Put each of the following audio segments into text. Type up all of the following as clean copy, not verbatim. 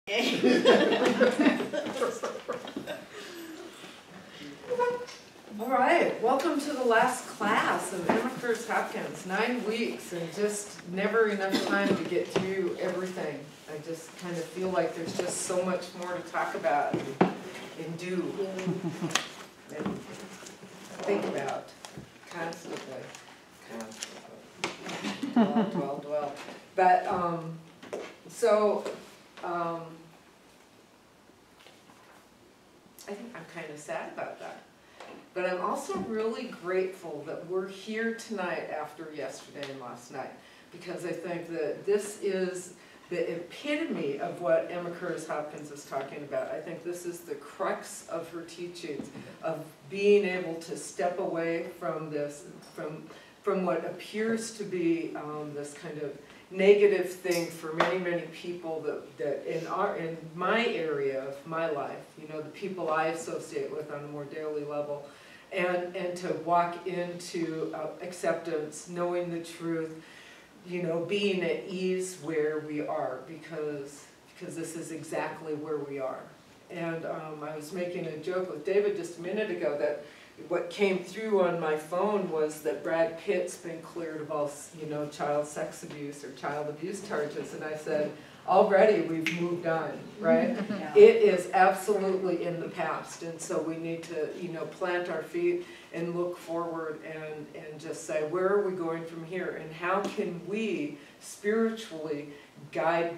All right, welcome to the last class of Curtis Hopkins. 9 weeks and just never enough time to get through everything. I just kind of feel like there's just so much more to talk about and do and think about constantly. Dwell. But I think I'm kind of sad about that. But I'm also really grateful that we're here tonight after yesterday and last night, because I think that this is the epitome of what Emma Curtis Hopkins is talking about. I think this is the crux of her teachings, of being able to step away from this, from what appears to be this kind of negative thing for many people that in my area of my life, you know, the people I associate with on a more daily level, and to walk into acceptance, knowing the truth, you know, being at ease where we are, because this is exactly where we are. And I was making a joke with David just a minute ago that what came through on my phone was that Brad Pitt's been cleared of all, you know, child sex abuse or child abuse charges, and I said, already we've moved on, right? Yeah. It is absolutely in the past, and so we need to, you know, plant our feet and look forward and just say, where are we going from here, and how can we spiritually guide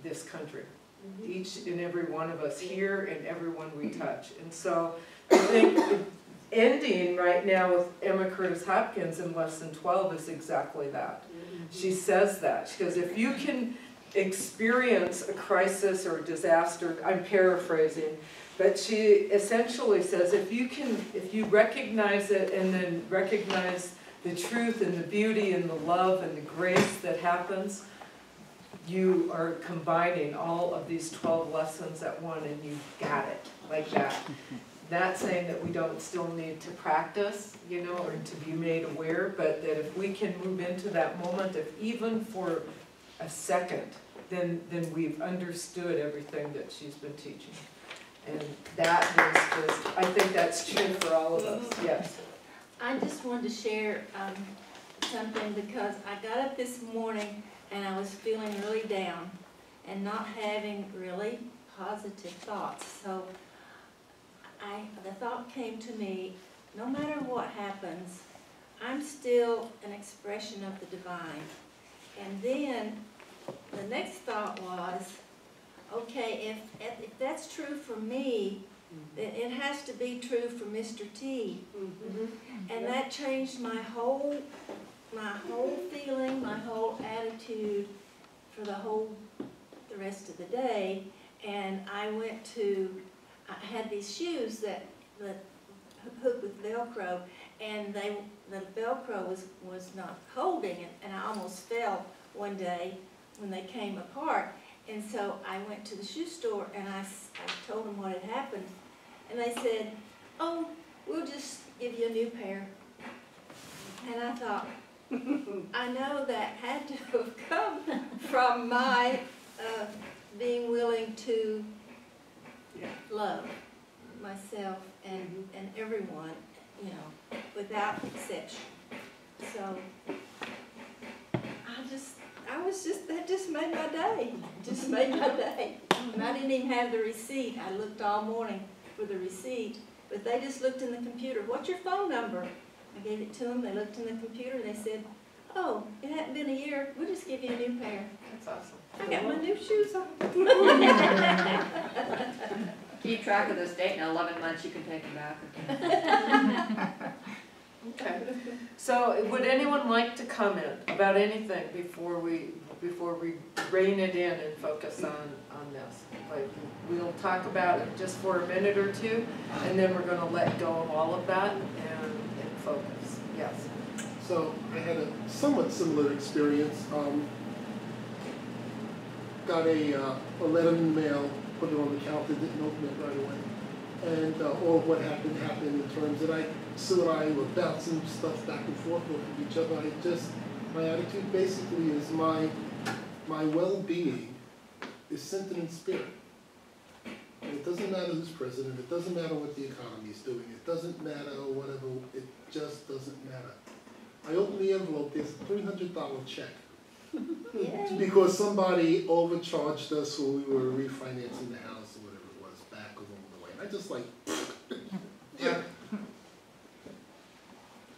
this country? Each and every one of us here and everyone we touch. And so I think ending right now with Emma Curtis Hopkins in lesson 12 is exactly that. She says that. She goes, if you can experience a crisis or a disaster, I'm paraphrasing, but she essentially says if you recognize it and then recognize the truth and the beauty and the love and the grace that happens, you are combining all of these 12 lessons at one, and you've got it like that. Not saying that we don't still need to practice, you know, or to be made aware, but that if we can move into that moment, if even for a second, then we've understood everything that she's been teaching. And that is just, I think that's true for all of us. Yes? I just wanted to share something, because I got up this morning and I was feeling really down and not having really positive thoughts. So the thought came to me, no matter what happens, I'm still an expression of the divine. And then the next thought was, okay, if that's true for me, then it has to be true for Mr. T. And that changed my whole feeling, my whole attitude for the rest of the day. And I had these shoes that hooked with Velcro, and the Velcro was not holding, and I almost fell one day when they came apart. And so I went to the shoe store and I told them what had happened, and they said, oh, we'll just give you a new pair. And I thought, I know that had to have come from my being willing to love myself and everyone, you know, without exception. So that just made my day. Just made my day. And I didn't even have the receipt. I looked all morning for the receipt, but they just looked in the computer. What's your phone number? I gave it to them. They looked in the computer and they said, oh, it hadn't been a year. We'll just give you a new pair. That's awesome. I got my new shoes on. Keep track of this date. In 11 months you can take them back. Okay. So would anyone like to comment about anything before we rein it in and focus on this? Like, we'll talk about it just for a minute or two, and then we're going to let go of all of that and focus. Yes. So I had a somewhat similar experience. Got a letter in the mail, put it on the counter, didn't open it right away. And all of what happened in terms that Sue and I were bouncing stuff back and forth with each other. My attitude basically is my well-being is centered in spirit. And it doesn't matter who's president, it doesn't matter what the economy is doing, it doesn't matter whatever, it just doesn't matter. I opened the envelope, there's a $300 check. Yay. Because somebody overcharged us when we were refinancing the house or whatever it was back along the way. And I just like, yeah.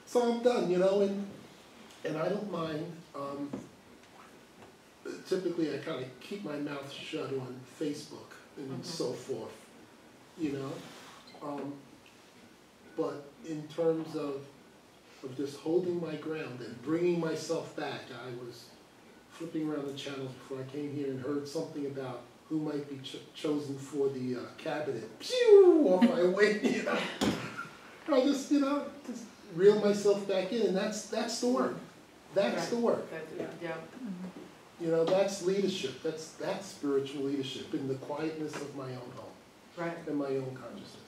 So I'm done, you know, and I don't mind. Typically I kind of keep my mouth shut on Facebook and so forth, you know. But in terms of just holding my ground and bringing myself back, I was flipping around the channels before I came here and heard something about who might be chosen for the cabinet. Pew! Off I went, you know. I just, you know, just reel myself back in, and that's the work. That's the work. Yeah. You know, that's leadership. That's spiritual leadership in the quietness of my own home. Right. And my own consciousness.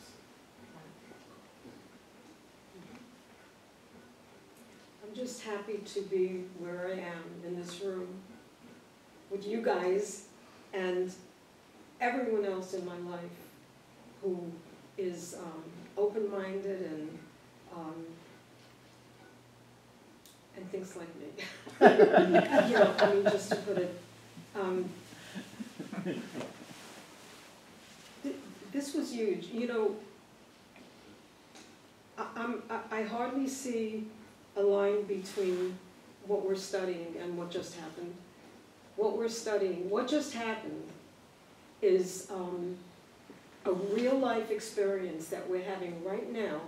I'm just happy to be where I am in this room with you guys and everyone else in my life who is open-minded and thinks like me. You know, I mean, just to put it, this was huge. You know, I hardly see a line between what we're studying and what just happened. What we're studying, what just happened, is a real-life experience that we're having right now.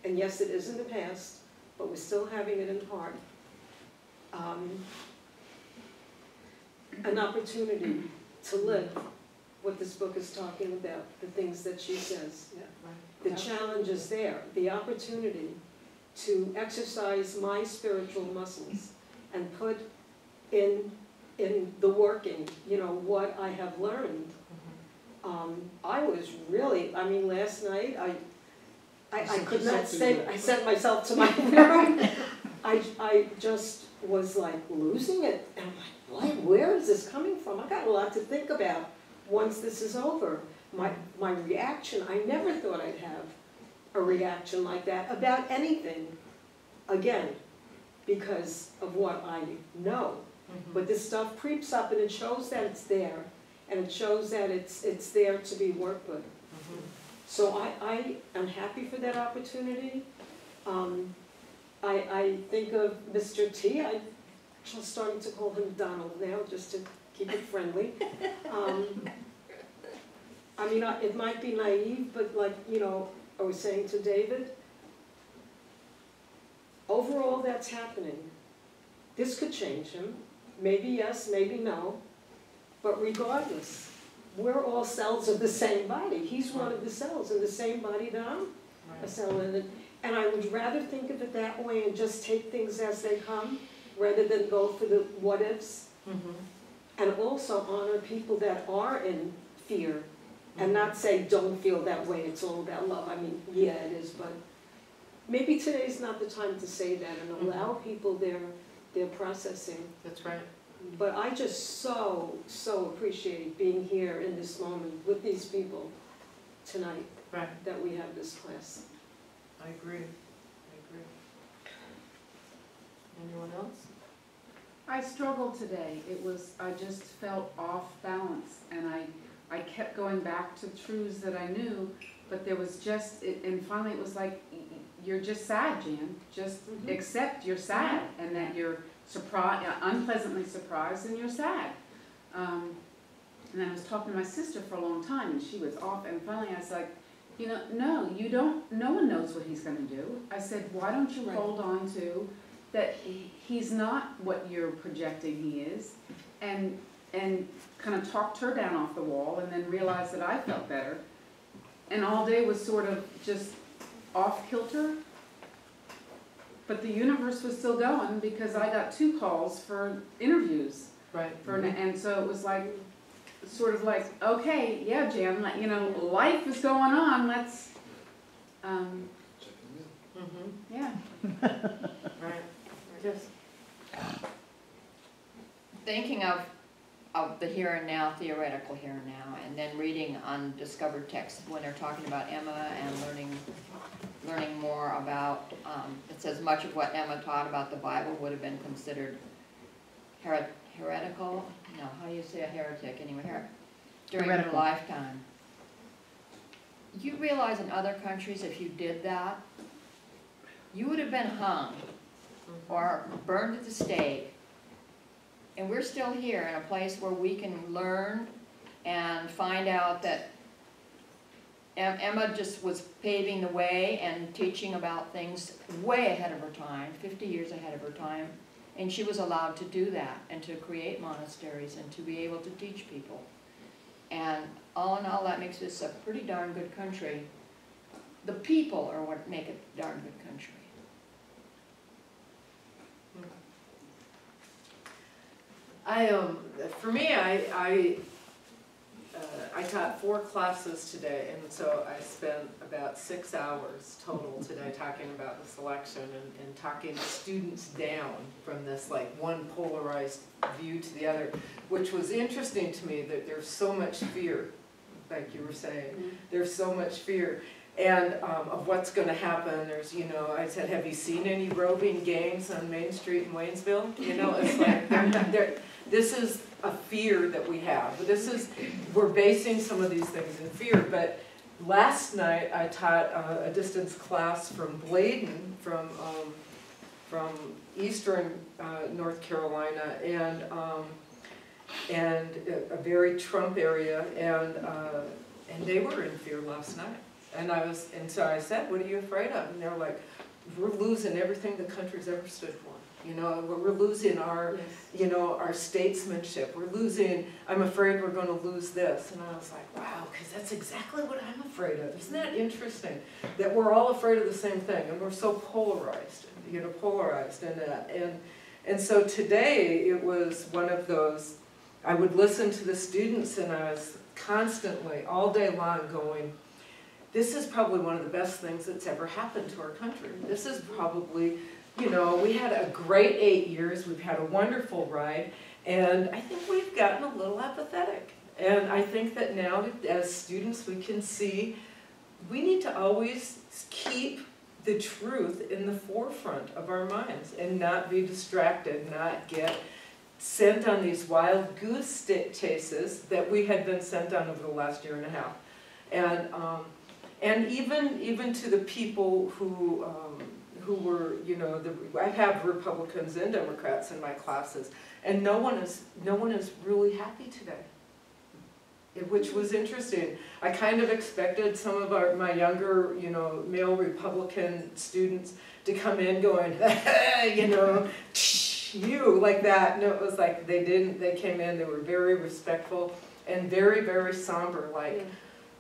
And yes, it is in the past, but we're still having it in part. An opportunity to live what this book is talking about, the things that she says. Yeah, right. The challenge is there, the opportunity to exercise my spiritual muscles and put in the working, you know, what I have learned. I was really, I mean, last night, I could not say, I sent myself to my room. I just was like losing it. And I'm like, where is this coming from? I got a lot to think about once this is over. My reaction, I never thought I'd have a reaction like that about anything, again, because of what I know. But this stuff creeps up and it shows that it's there, and it shows that it's there to be worked with. So I am happy for that opportunity. I think of Mr. T. I'm just starting to call him Donald now, just to keep it friendly. I mean, it might be naive, but like, you know, I was saying to David, overall that's happening. This could change him. Maybe yes, maybe no. But regardless, we're all cells of the same body. He's one of the cells in the same body that I'm a cell in. And I would rather think of it that way and just take things as they come, rather than go for the what ifs. And also honor people that are in fear. And not say, don't feel that way, it's all about love. I mean, yeah, it is, but maybe today's not the time to say that and allow people their processing. That's right. But I just so appreciate being here in this moment with these people tonight. Right. That we have this class. I agree. Anyone else? I struggled today. I just felt off balance, and I kept going back to truths that I knew, but there was just, and finally it was like, you're just sad, Jan. Just accept you're sad, and that you're unpleasantly surprised, and you're sad. And I was talking to my sister for a long time, and she was off, and finally I was like, you know, no, you don't, no one knows what he's going to do. I said, why don't you hold on to that he's not what you're projecting he is, and kind of talked her down off the wall, and then realized that I felt better. And all day was sort of just off kilter, but the universe was still going because I got 2 calls for interviews. Right. And so it was like, sort of like, okay, yeah, Jan, you know, life is going on, let's, yeah. Right. Just thinking of of the here and now, theoretical here and now, and then reading undiscovered texts when they're talking about Emma and learning more about, it says much of what Emma taught about the Bible would have been considered heretical, no, how do you say a heretic anyway, during her Heretical. lifetime. You realize in other countries if you did that, you would have been hung or burned at the stake. And we're still here in a place where we can learn and find out that Emma just was paving the way and teaching about things way ahead of her time, 50 years ahead of her time. And she was allowed to do that and to create monasteries and to be able to teach people. And all in all, that makes this a pretty darn good country. The people are what make it a darn good country. For me, I taught 4 classes today, and so I spent about 6 hours total today talking about the selection and talking students down from this like one polarized view to the other, which was interesting to me that there's so much fear, like you were saying, there's so much fear. And of what's going to happen. There's, you know, I said, have you seen any roving gangs on Main Street in Waynesville? You know, it's like, this is a fear that we have. We're basing some of these things in fear. But last night I taught a distance class from Bladen, from eastern North Carolina, and a very Trump area, and they were in fear last night. And so I said, what are you afraid of? And they're like, we're losing everything the country's ever stood for. You know, we're losing our, you know, our statesmanship. We're losing, I'm afraid we're going to lose this. And I was like, wow, because that's exactly what I'm afraid of. Isn't that interesting? That we're all afraid of the same thing, and we're so polarized, you know, polarized in that. And so today it was one of those, I would listen to the students, and I was constantly, all day long going, this is probably one of the best things that's ever happened to our country. This is probably, you know, we had a great 8 years, we've had a wonderful ride, and I think we've gotten a little apathetic. And I think that now, as students, we can see we need to always keep the truth in the forefront of our minds and not be distracted, not get sent on these wild goose chases that we had been sent on over the last year and a half. And even to the people who were, you know, I have Republicans and Democrats in my classes, and no one is really happy today, which was interesting. I kind of expected some of my younger, you know, male Republican students to come in going, you know, you, like that. No, it was like they didn't. They came in, they were very respectful and very, very somber, like,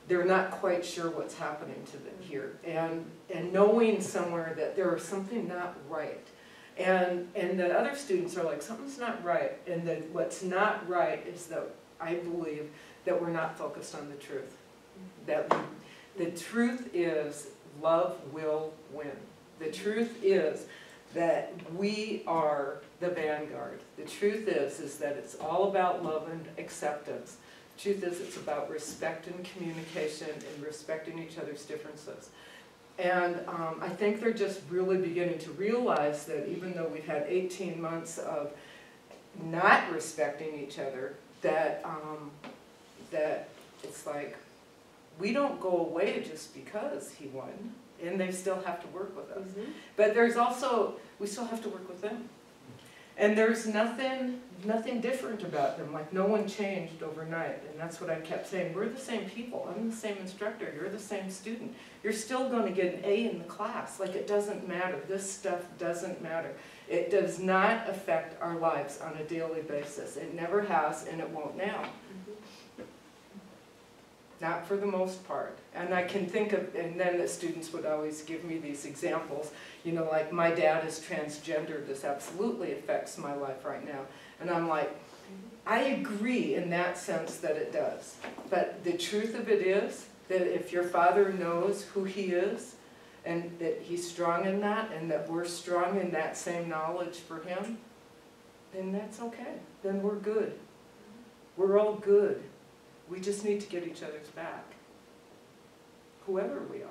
they're not quite sure what's happening to them here, and knowing somewhere that there is something not right, and that other students are like, something's not right, and that what's not right is that I believe that we're not focused on the truth. That the truth is love will win. The truth is that we are the vanguard. The truth is that it's all about love and acceptance. The truth is it's about respect and communication and respecting each other's differences. And I think they're just really beginning to realize that even though we've had 18 months of not respecting each other, that it's like, we don't go away just because he won, and they still have to work with us. But there's also, we still have to work with them. And there's nothing different about them, like no one changed overnight, and that's what I kept saying. We're the same people, I'm the same instructor, you're the same student. You're still going to get an A in the class, like it doesn't matter. This stuff doesn't matter. It does not affect our lives on a daily basis. It never has, and it won't now. Not for the most part. And I can think of, and then the students would always give me these examples, you know, like, my dad is transgender, this absolutely affects my life right now. And I'm like, I agree in that sense that it does. But the truth of it is that if your father knows who he is, and that he's strong in that, and that we're strong in that same knowledge for him, then that's okay. Then we're good. We're all good. We just need to get each other's back, whoever we are.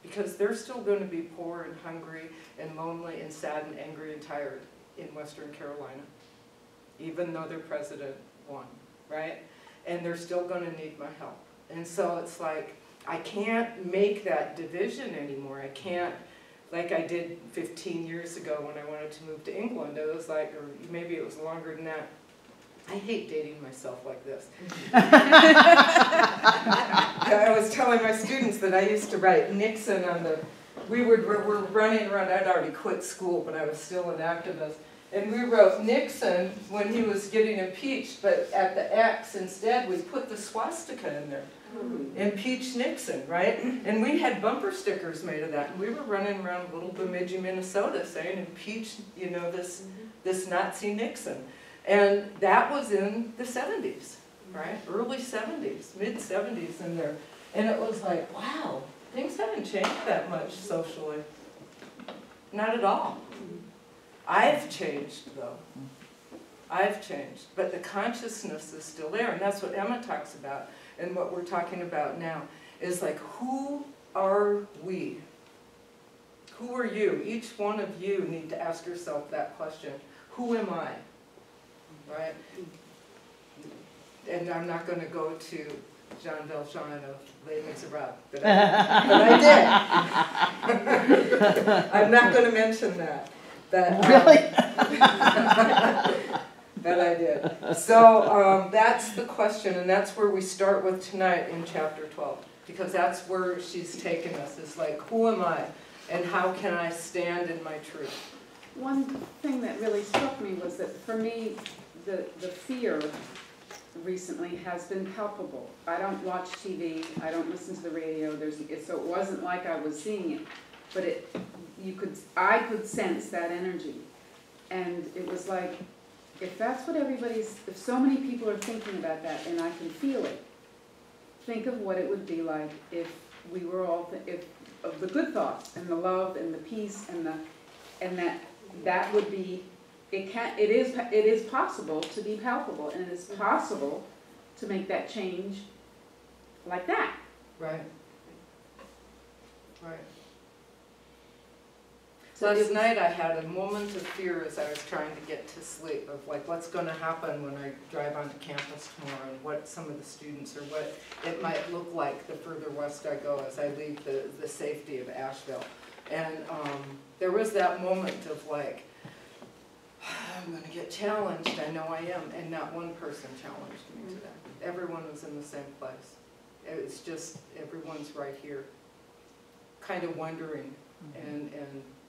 Because they're still going to be poor and hungry and lonely and sad and angry and tired in Western Carolina, even though their president won, right? And they're still going to need my help. And so it's like, I can't make that division anymore. I can't, like I did 15 years ago when I wanted to move to England. It was like, or maybe it was longer than that. I hate dating myself like this. I was telling my students that I used to write Nixon on the, we were running around, I'd already quit school, but I was still an activist. And we wrote Nixon when he was getting impeached, but at the X instead we put the swastika in there. Impeach Nixon, right? And we had bumper stickers made of that. And we were running around Little Bemidji, Minnesota saying impeach, you know, this Nazi Nixon. And that was in the 70s, right? Early 70s, mid 70s in there. And it was like, wow, things haven't changed that much socially. Not at all. I've changed though. I've changed. But the consciousness is still there. And that's what Emma talks about. And what we're talking about now is like, who are we? Who are you? Each one of you need to ask yourself that question. Who am I? Right? And I'm not going to go to Jean Valjean of Les Miserables, but I did. I'm not going to mention that. But, really? But I did. So that's the question, and that's where we start with tonight in chapter 12, because that's where she's taken us. It's like, who am I, and how can I stand in my truth? One thing that really struck me was that for me, the fear recently has been palpable. I don't watch TV, I don't listen to the radio, so it wasn't like I was seeing it, but I could sense that energy. And it was like, if that's what if so many people are thinking about that and I can feel it, think of what it would be like if we were all, of the good thoughts and the love and the peace and that would be, it is possible to be palpable, and it is possible to make that change like that. Right. Right. Last night I had a moment of fear as I was trying to get to sleep of like what's going to happen when I drive onto campus tomorrow and what some of the students or what it might look like the further west I go as I leave the safety of Asheville. And there was that moment of like, I'm going to get challenged, I know I am, and not one person challenged me today. Everyone was in the same place. It's just everyone's right here, kind of wondering and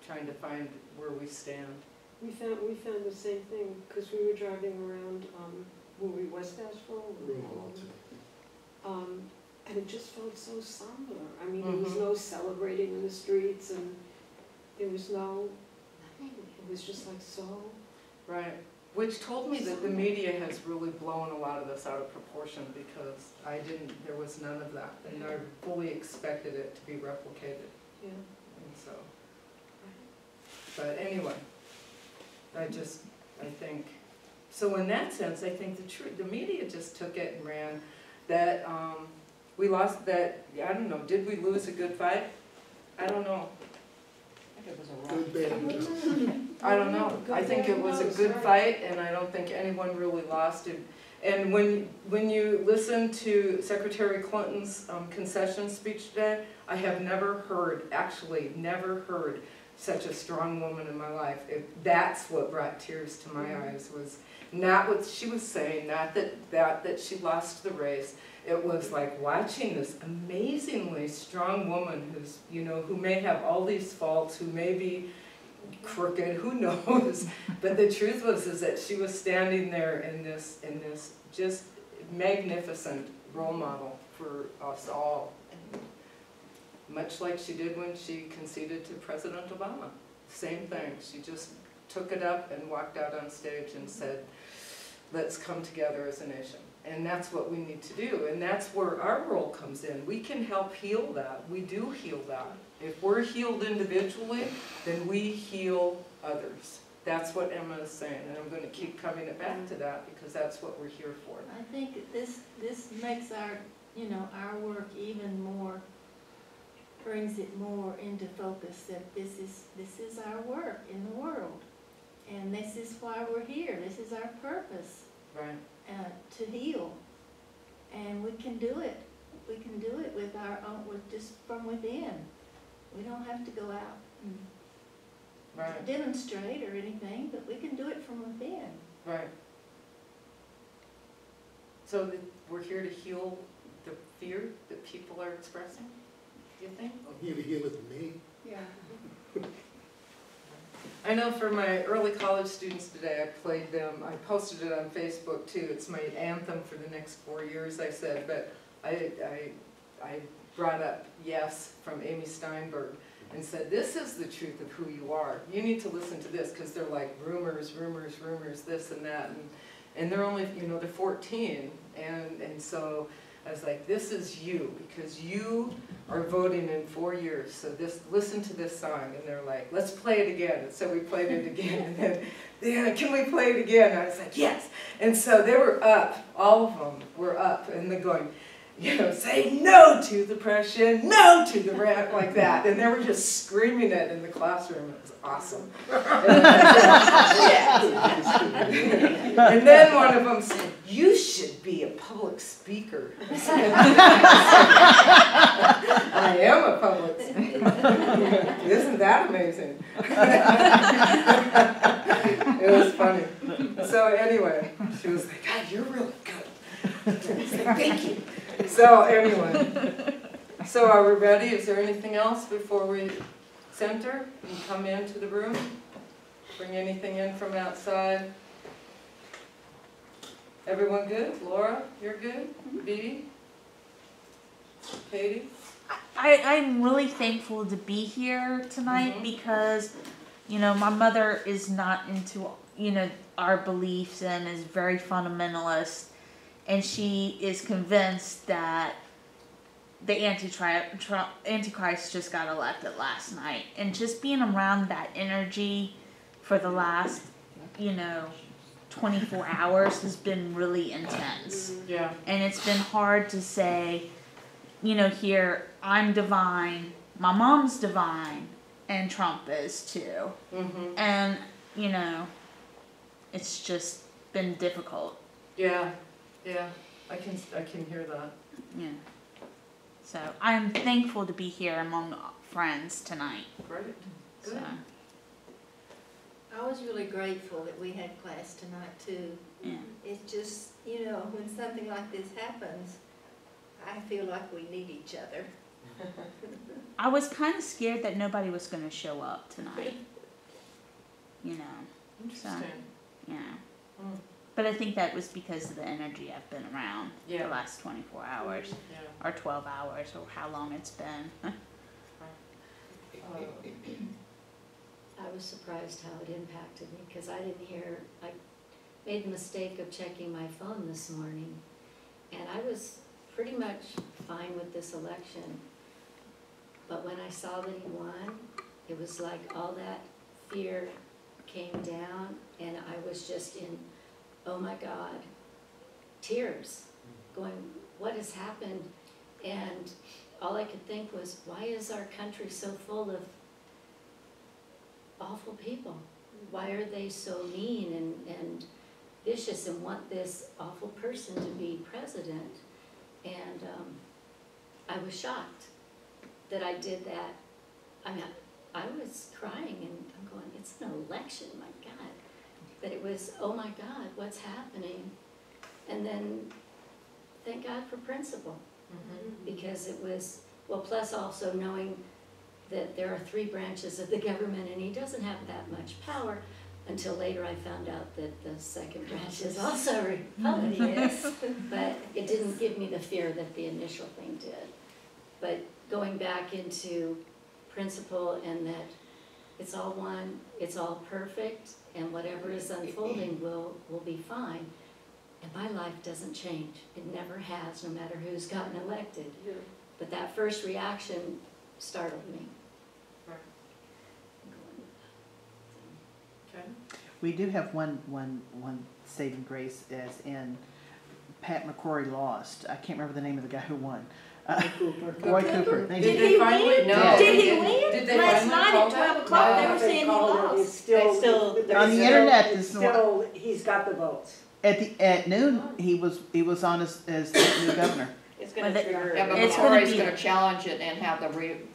trying to find where we stand. We found the same thing because we were driving around, were we West Asheville? And it just felt so somber. I mean, there was no celebrating in the streets, and there was nothing. It was just like so. Right. Which told me that the media has really blown a lot of this out of proportion because there was none of that, and I fully expected it to be replicated. Yeah. And so. But anyway, I think, so in that sense, I think the media just took it and ran. That we lost that, I don't know, did we lose a good fight? I don't know. I think it was a I don't know. I think it was a good fight, and I don't think anyone really lost it. And when you listen to Secretary Clinton's concession speech today, I have never heard such a strong woman in my life. That's what brought tears to my eyes, was not what she was saying, not that she lost the race. It was like watching this amazingly strong woman who may have all these faults, who may be crooked, who knows? But the truth is that she was standing there in this just magnificent role model for us all. Much like she did when she conceded to President Obama. Same thing. She just took it up and walked out on stage and said, let's come together as a nation. And that's what we need to do. And that's where our role comes in. We can help heal that. We do heal that. If we're healed individually, then we heal others. That's what Emma is saying, and I'm gonna keep coming it back to that, because that's what we're here for. I think that this makes our, you know, our work even more, brings it more into focus, that this is our work in the world. And this is why we're here, this is our purpose, Right. to heal. And we can do it with our own, with just from within. We don't have to go out and Right. demonstrate or anything, but we can do it from within. Right. So we're here to heal the fear that people are expressing, do you think? I'm here to heal it to me. Yeah. I know for my early college students today, I played them, I posted it on Facebook too. It's my anthem for the next 4 years, I said, but I brought up Yes from Amy Steinberg and said, this is the truth of who you are. You need to listen to this, because they're like rumors, rumors, rumors, this and that. And they're only, you know, they're 14. And so I was like, this is you, because you are voting in 4 years. So listen to this song. And they're like, let's play it again. And so we played it again. And then, yeah, can we play it again? And I was like, yes. And so they were up, all of them were up. And they're going, you know, say no to depression, no to the rant, like that. And they were just screaming it in the classroom. It was awesome. And then one of them said, you should be a public speaker. I am a public speaker. Isn't that amazing? It was funny. So anyway, she was like, God, you're really good. I was like, thank you. So anyway, so are we ready? Is there anything else before we center and come into the room? Bring anything in from outside? Everyone good? Laura, you're good? Dee? Katie? I'm really thankful to be here tonight because, you know, my mother is not into, you know, our beliefs and is very fundamentalist. And she is convinced that the Antichrist just got elected last night. And just being around that energy for the last, you know, 24 hours has been really intense. Yeah. And it's been hard to say, you know, here, I'm divine, my mom's divine, and Trump is too. And, you know, it's just been difficult. Yeah. Yeah, I can hear that. Yeah. So I'm thankful to be here among friends tonight. Great. Good. So. I was really grateful that we had class tonight too. Yeah. It's just, you know, when something like this happens, I feel like we need each other. I was kind of scared that nobody was going to show up tonight. You know. Interesting. Yeah. But I think that was because of the energy I've been around the last 24 hours. Yeah. Or 12 hours, or how long it's been. I was surprised how it impacted me, because I didn't hear, I made the mistake of checking my phone this morning, and I was pretty much fine with this election. But when I saw that he won, it was like all that fear came down, and I was just in, oh my God, tears, going, what has happened? And all I could think was, why is our country so full of awful people? Why are they so mean and vicious and want this awful person to be president? And I was shocked that I did that. I mean, I was crying and I'm going, it's an election, my God. But it was, oh my God, what's happening? And then, thank God for principle. Because it was, well, plus also knowing that there are 3 branches of the government and he doesn't have that much power, until later I found out that the second branch is also Republican. But it didn't give me the fear that the initial thing did. But going back into principle and that it's all one, it's all perfect, and whatever is unfolding will be fine. And my life doesn't change. It never has, no matter who's gotten elected. But that first reaction startled me. Okay. We do have one saving grace, as in Pat McCrory lost. I can't remember the name of the guy who won. Roy Cooper. Thank Did you. they finally? No. Did he Did win? they Last finally night call at that? 12 o'clock, they No. were saying he lost. It's still, On the internet it's this morning. still, he's got the votes. At noon, he was on as the new governor. It's gonna trigger- Yeah, but It's gonna McCrory's be- gonna challenge it and have a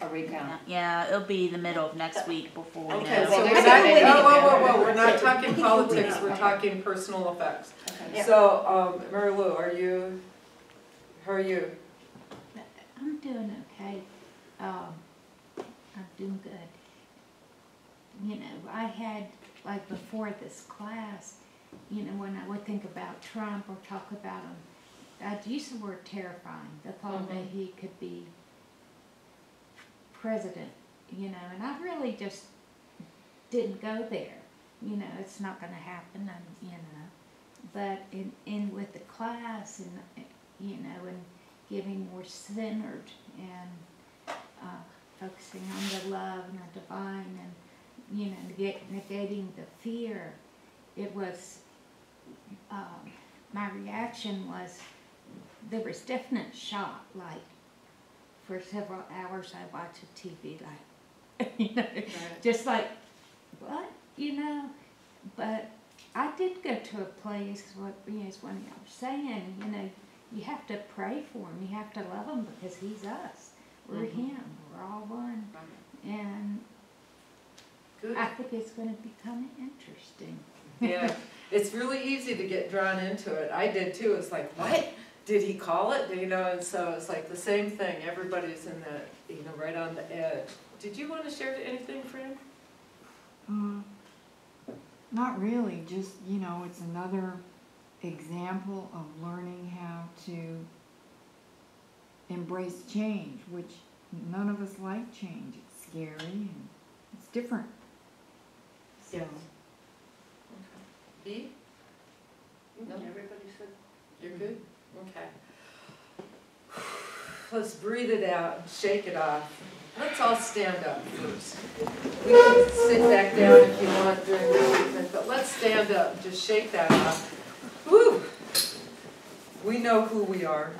recount. Yeah, it'll be the middle of next week before we Okay, know. so Well, we're there's not, a- whoa, we're not talking politics, we're Okay. talking personal effects. Okay. So, Mary Lou, how are you? I'm doing okay. I'm doing good. You know, I had, like before this class, you know, when I would think about Trump or talk about him, I'd use the word terrifying, the thought that he could be president, you know, and I really just didn't go there. You know, it's not gonna happen, and, you know, but in with the class and, you know, and getting more centered and focusing on the love and the divine and, you know, negating the fear, it was, my reaction was, there was definite shock, like, for several hours I watched the TV, like, you know, just like, what, you know, but I did go to a place, what, you know, as one of y'all were saying, you know, you have to pray for him, you have to love him because he's us, we're him, we're all one, and Good. I think it's gonna be kinda interesting. Yeah, it's really easy to get drawn into it. I did too. It's like, what? Did he call it? You know, and so it's like the same thing. Everybody's in that, you know, right on the edge. Did you want to share anything, Fran? Not really, just, you know, it's another example of learning how to embrace change, which none of us like change. It's scary and it's different. So, Yes. B? No? Everybody said. You're good? Okay. Let's breathe it out and shake it off. Let's all stand up first. We can sit back down if you want during the treatment, but let's stand up and just shake that off. Woo! We know who we are.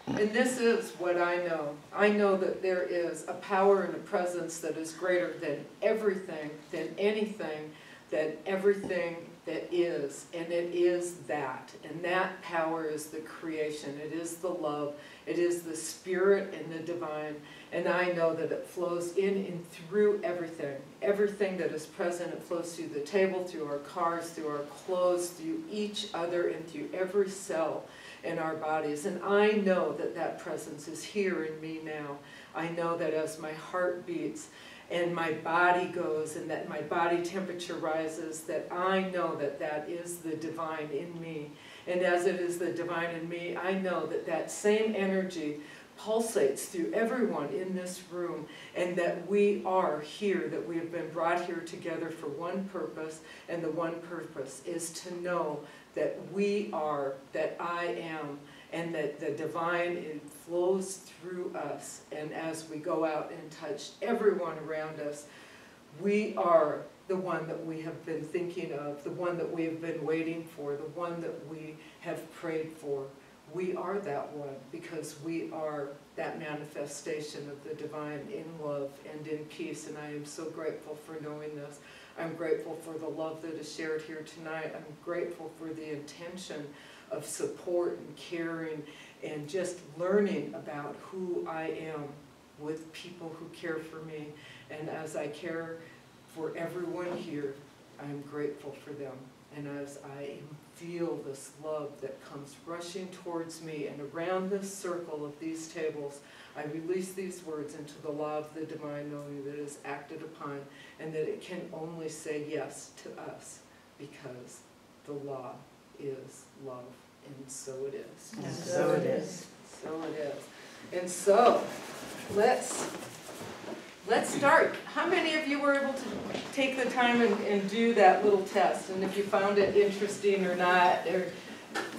And this is what I know. I know that there is a power and a presence that is greater than everything, than anything, than everything that is. And it is that. And that power is the creation. It is the love. It is the spirit and the divine. And I know that it flows in and through everything. Everything that is present, it flows through the table, through our cars, through our clothes, through each other, and through every cell in our bodies. And I know that that presence is here in me now. I know that as my heart beats and my body goes and that my body temperature rises, that I know that that is the divine in me. And as it is the divine in me, I know that that same energy pulsates through everyone in this room, and that we are here, that we have been brought here together for one purpose, and the one purpose is to know that we are, that I am, and that the divine, it flows through us. And as we go out and touch everyone around us, we are the one that we have been thinking of, the one that we have been waiting for, the one that we have prayed for. We are that one because we are that manifestation of the divine in love and in peace. And I am so grateful for knowing this. I'm grateful for the love that is shared here tonight. I'm grateful for the intention of support and caring and just learning about who I am with people who care for me. And as I care for everyone here, I'm grateful for them. And as I feel this love that comes rushing towards me and around this circle of these tables, I release these words into the law of the divine knowing that is acted upon, and that it can only say yes to us because the law is love, and so it is. And so it is. So it is. And so, let's start. How many of you were able to take the time and do that little test? And if you found it interesting or not,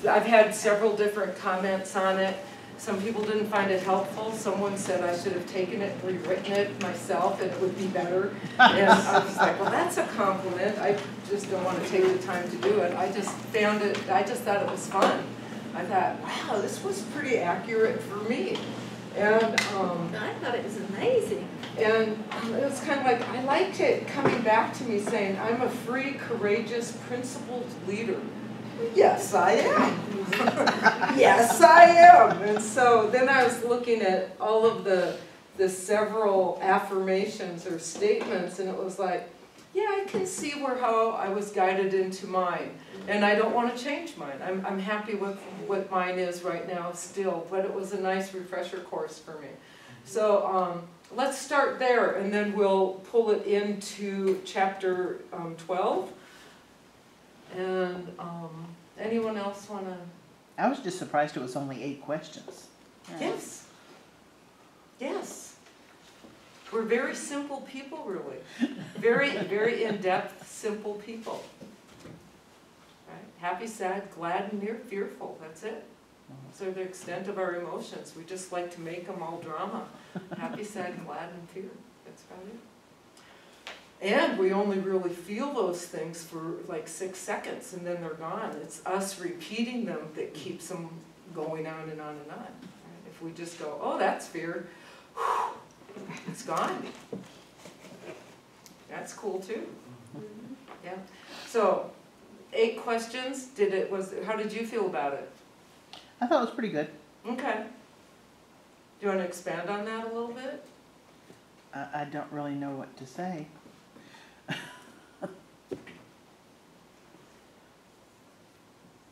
I've had several different comments on it. Some people didn't find it helpful. Someone said I should have taken it and rewritten it myself and it would be better. And I was like, well, that's a compliment. I just don't want to take the time to do it. I just thought it was fun. I thought, wow, this was pretty accurate for me. And I thought it was amazing. and it was kind of like, I liked it coming back to me saying, I'm a free, courageous, principled leader. Yes, I am. Yes, I am. And so then I was looking at all of the several affirmations or statements, and it was like, yeah, I can see how I was guided into mine. And I don't want to change mine. I'm happy with what mine is right now still, but it was a nice refresher course for me. So let's start there, and then we'll pull it into chapter 12. And anyone else want to? I was just surprised it was only 8 questions. Yes. Yes. We're very simple people, really. Very, very in-depth, simple people. Right? Happy, sad, glad, and fearful. That's it. Those are the extent of our emotions. We just like to make them all drama. Happy, sad, glad, and fear. That's about it. And we only really feel those things for like 6 seconds, and then they're gone. It's us repeating them that keeps them going on and on and on. Right? If we just go, oh, that's fear, whew, it's gone. That's cool too. Yeah. So, 8 questions. How did you feel about it? I thought it was pretty good. Okay. Do you want to expand on that a little bit? I don't really know what to say.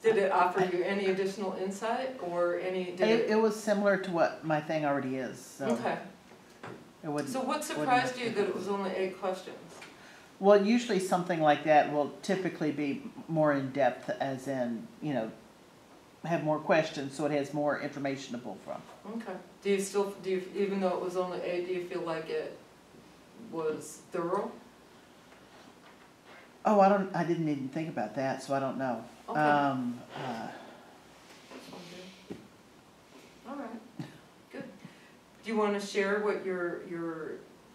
Did it offer you any additional insight or any? It was similar to what my thing already is. So Okay. It wouldn't. So what surprised you that it was only 8 questions? Well, usually something like that will typically be more in depth, as in, you know, have more questions, so it has more information to pull from. Okay. Do you, even though it was only 8, do you feel like it was thorough? Oh, I didn't even think about that, so I don't know. Okay. All right. Good. Do you want to share what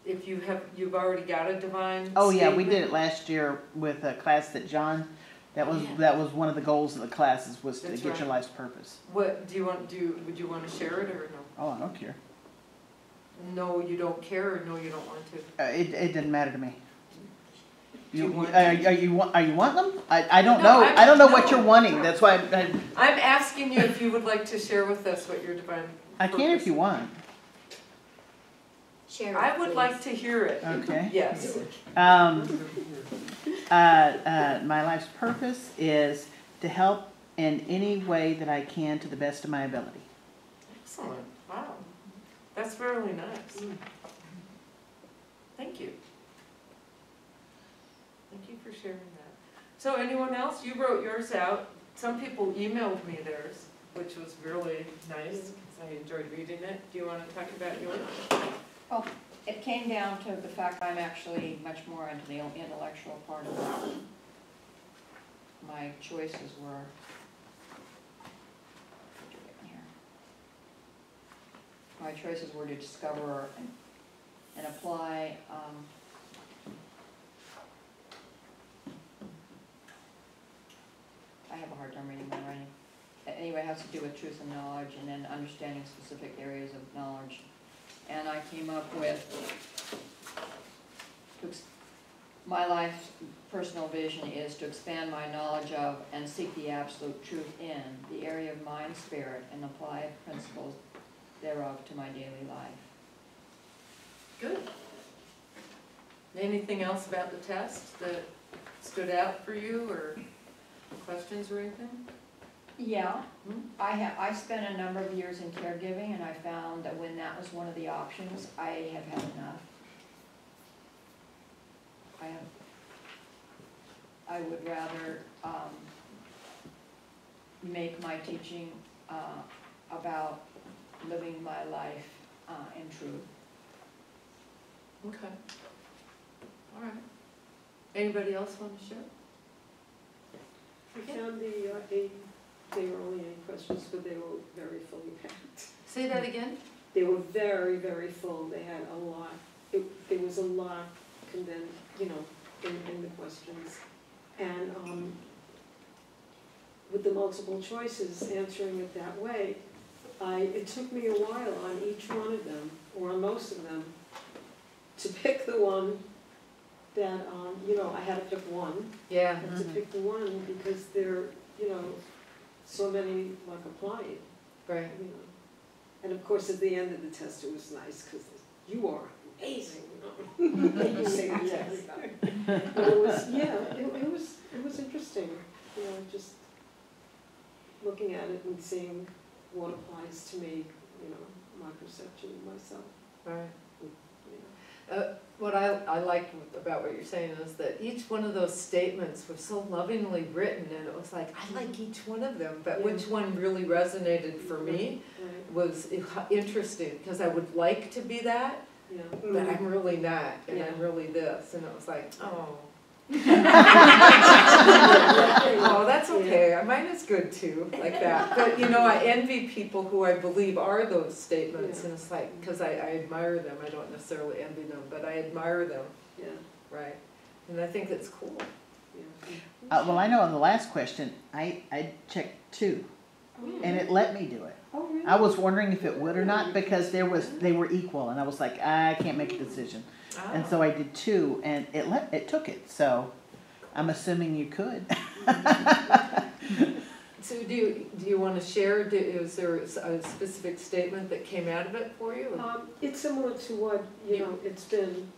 if you've already got a divine Oh yeah, we statement? did it last year with a class that John. That was one of the goals of the classes, was to That's get right. your life's purpose. What do you want? Would you want to share it or no? Oh, I don't care. No, you don't care, or no, you don't want to. It didn't matter to me. Do you want Are you wanting them? I don't No, know. I don't know what no. you're wanting. That's why I'm asking you if you would like to share with us what your divine. I can if you want. Share it, I would please. like to hear it. Okay. Yes. My life's purpose is to help in any way that I can to the best of my ability. Excellent. Wow. That's really nice. Thank you. Thank you for sharing that. So anyone else? You wrote yours out. Some people emailed me theirs, which was really nice because I enjoyed reading it. Do you want to talk about yours? Oh, it came down to the fact I'm actually much more into the intellectual part of it. My choices were, my choices were to discover and apply I have a hard time reading my writing. Anyway, it has to do with truth and knowledge, and then understanding specific areas of knowledge. And I came up with my life's personal vision is to expand my knowledge of and seek the absolute truth in the area of mind, spirit, and apply principles thereof to my daily life. Good. Anything else about the test that stood out for you, or questions or anything? Yeah, I spent a number of years in caregiving, and I found that when that was one of the options, I have had enough. I would rather make my teaching about living my life in truth. Okay. All right. Anybody else want to share? I found the 8 They were only 8 questions, but they were very fully packed. Say that again? They were very, very full. They had a lot. There was a lot condensed, you know, in the questions. And with the multiple choices, answering it that way, it took me a while on each one of them, or on most of them, to pick the one that, you know, I had to pick one. Yeah. To pick the one because there, you know, so many like applied, Right. you know. And of course, at the end of the test, it was nice because you are amazing. You say that to everybody. But it was, yeah, it was interesting, you know, just looking at it and seeing what applies to me, you know, my perception of myself. Right. You know. What I liked about what you're saying is that each one of those statements was so lovingly written, and it was like, I like each one of them, but Yeah. which one really resonated for me Right. was interesting, because I would like to be that, Yeah. but I'm really not, and I'm Yeah. really this, and it was like, oh. Oh, that's okay, mine is good too, like that. But, you know, I envy people who I believe are those statements, and it's like, because I admire them, I don't necessarily envy them, but I admire them, Yeah. right? And I think that's cool. Yeah. Well, I know on the last question, I checked 2, and it let me do it. Oh, really? I was wondering if it would or not, because they were equal, and I was like, I can't make a decision. And so I did 2, and it took it, so I'm assuming you could. So do you want to share, is there a specific statement that came out of it for you? It's similar to what, you know, it's been,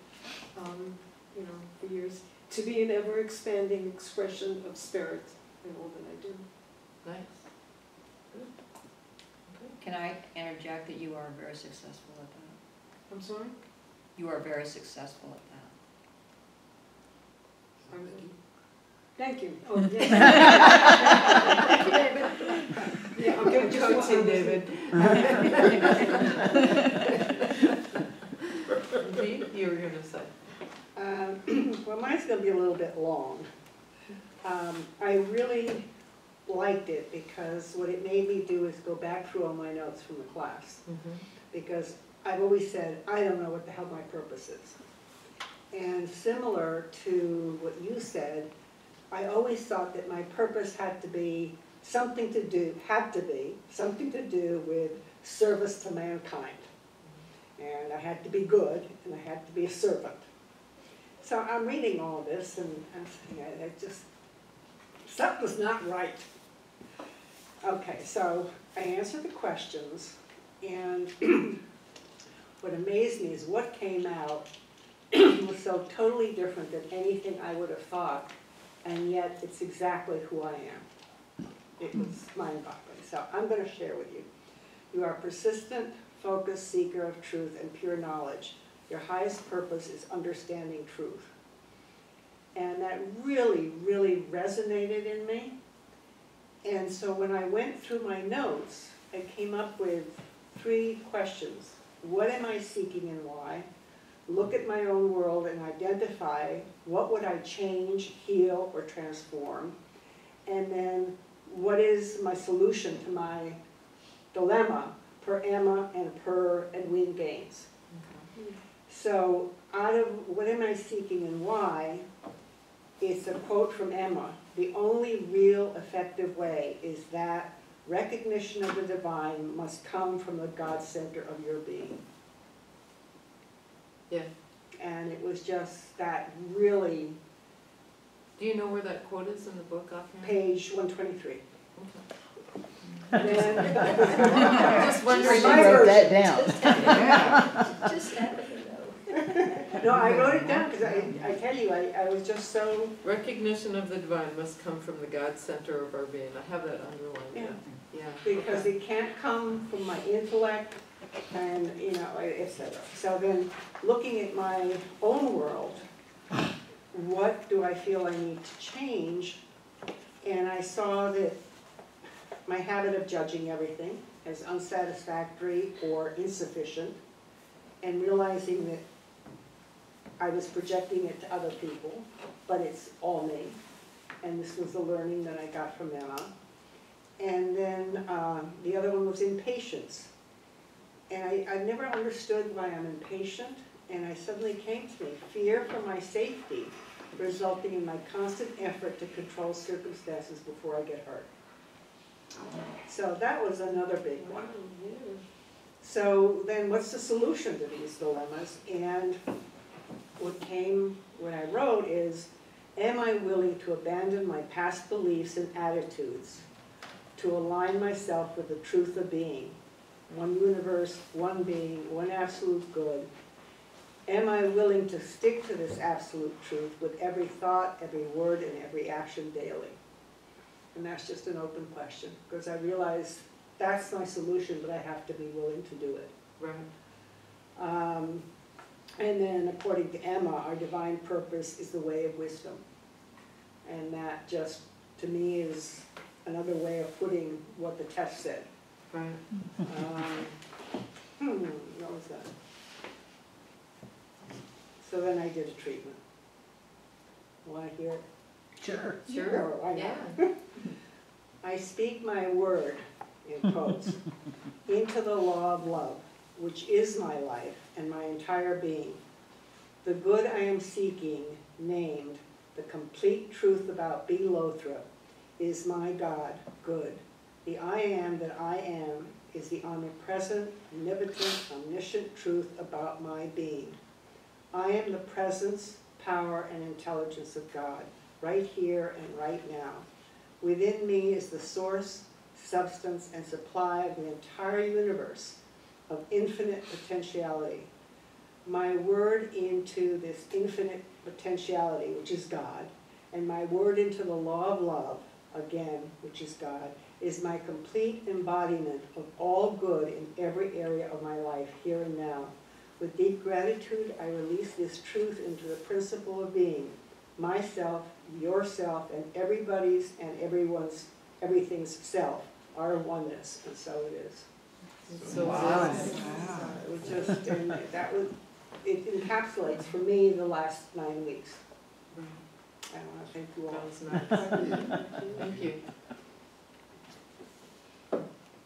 you know, for years, to be an ever-expanding expression of spirit in all that I do. Nice. Good. Can I interject that you are very successful at that? I'm sorry? You are very successful at that. Thank you. Oh, yes. Yeah, I'm getting Coaching, David. Dee, you were going to say. Well, mine's gonna be a little bit long. I really liked it because what it made me do is go back through all my notes from the class. Because I've always said, I don't know what the hell my purpose is. And similar to what you said, I always thought that my purpose had to be something to do with service to mankind. And I had to be good, and I had to be a servant. So I'm reading all this, and I'm saying, it just, something's not right. Okay, so I answered the questions, and what amazed me is what came out was so totally different than anything I would have thought, and yet it's exactly who I am. It was mind-boggling. So I'm going to share with you. You are a persistent, focused seeker of truth and pure knowledge. Your highest purpose is understanding truth. And that really, really resonated in me. And so when I went through my notes, I came up with 3 questions. What am I seeking and why? Look at my own world and identify what would I change, heal, or transform. And then what is my solution to my dilemma per Emma and per Edwin Gaines. So out of what am I seeking and why, it's a quote from Emma. The only real effective way is that recognition of the divine must come from the God center of your being. Yeah. And it was just that really. Do you know where that quote is in the book offhand? Page 123. Okay. Just wondering. She wrote that down. Just happened to know. No, I wrote it down because I tell you, I was just so. Recognition of the divine must come from the God center of our being. I have that underlined. Yeah. Yeah. Because Okay. it can't come from my intellect and, you know, etc. So then, looking at my own world, what do I feel I need to change? And I saw that my habit of judging everything as unsatisfactory or insufficient, and realizing that I was projecting it to other people, but it's all me. And this was the learning that I got from Emma. And then the other one was impatience. And I never understood why I'm impatient, and I suddenly came to me, fear for my safety, resulting in my constant effort to control circumstances before I get hurt. So that was another big one. So then what's the solution to these dilemmas? And what I wrote is, am I willing to abandon my past beliefs and attitudes to align myself with the truth of being? One universe, one being, one absolute good. Am I willing to stick to this absolute truth with every thought, every word, and every action daily? And that's just an open question, because I realize that's my solution, but I have to be willing to do it. Right. And then, according to Emma, our divine purpose is the way of wisdom. And that just, to me, is another way of putting what the test said. Right. What was that? So then I did a treatment. Want to hear it? Sure. Sure. Why not? Yeah. I speak my word, in quotes, into the law of love, which is my life and my entire being. The good I am seeking, named the complete truth about B. Lothrop, is my God, good. The I am that I am is the omnipresent, omnipotent, omniscient truth about my being. I am the presence, power, and intelligence of God, right here and right now. Within me is the source, substance, and supply of the entire universe of infinite potentiality. My word into this infinite potentiality, which is God, and my word into the law of love, again, which is God, is my complete embodiment of all good in every area of my life, here and now. With deep gratitude, I release this truth into the principle of being, myself, yourself, and everybody's and everything's self, our oneness, and so it is. So Wow. It was just, and it encapsulates for me the last 9 weeks. I want to thank you all. That was nice. Thank you.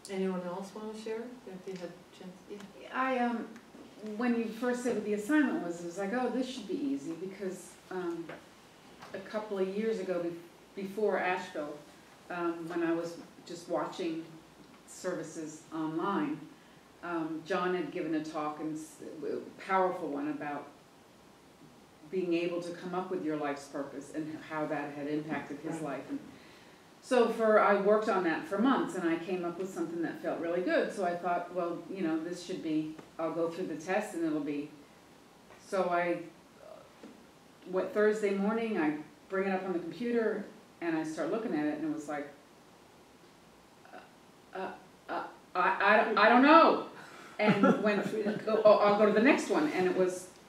Anyone else want to share? If you had a chance? Yeah. When you first said what the assignment was, it was like, oh, this should be easy, because a couple of years ago, before Asheville, when I was just watching services online, John had given a talk, and a powerful one, about being able to come up with your life's purpose and how that had impacted his life. And so I worked on that for months, and I came up with something that felt really good. So I thought, well, you know, this should be, I'll go through the test and it'll be. So Thursday morning, I bring it up on the computer and I start looking at it, and it was like, I don't know. And I'll go to the next one,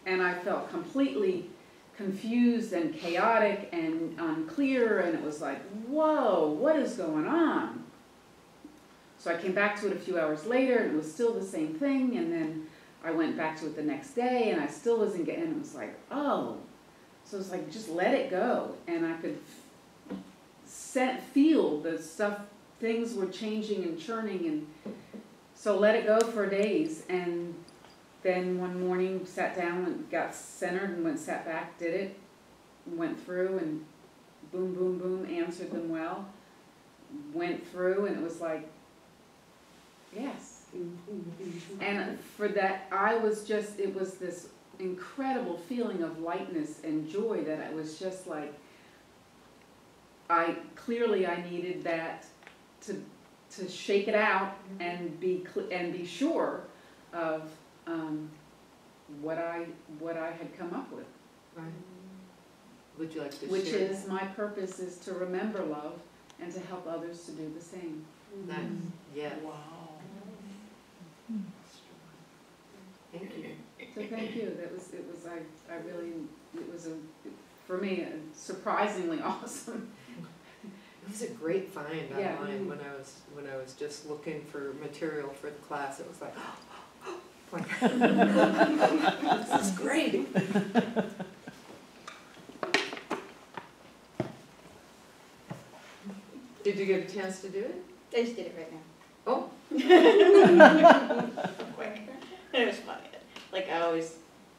and I felt completely confused and chaotic and unclear, and it was like, whoa, what is going on? So I came back to it a few hours later, and it was still the same thing, and then I went back to it the next day, and I still wasn't getting it, and it was like, oh. So it's like, just let it go, and I could feel the stuff, things were changing and churning, and so let it go for days, and then one morning, sat down and got centered and sat back, did it, went through, and boom, boom, boom, answered them well, went through, and it was like, yes. And for that, it was this incredible feeling of lightness and joy that I was just like, I needed that to shake it out and be sure of what I had come up with. Right. Would you like to share? Which is, my purpose is to remember love and to help others to do the same. Nice. Yeah. Wow. Thank you. So thank you. It was for me, surprisingly awesome. It was a great find Yeah. online when I was just looking for material for the class. It was like, this is great. Did you get a chance to do it? I just did it right now. Oh. Quick. It was funny. Like, I always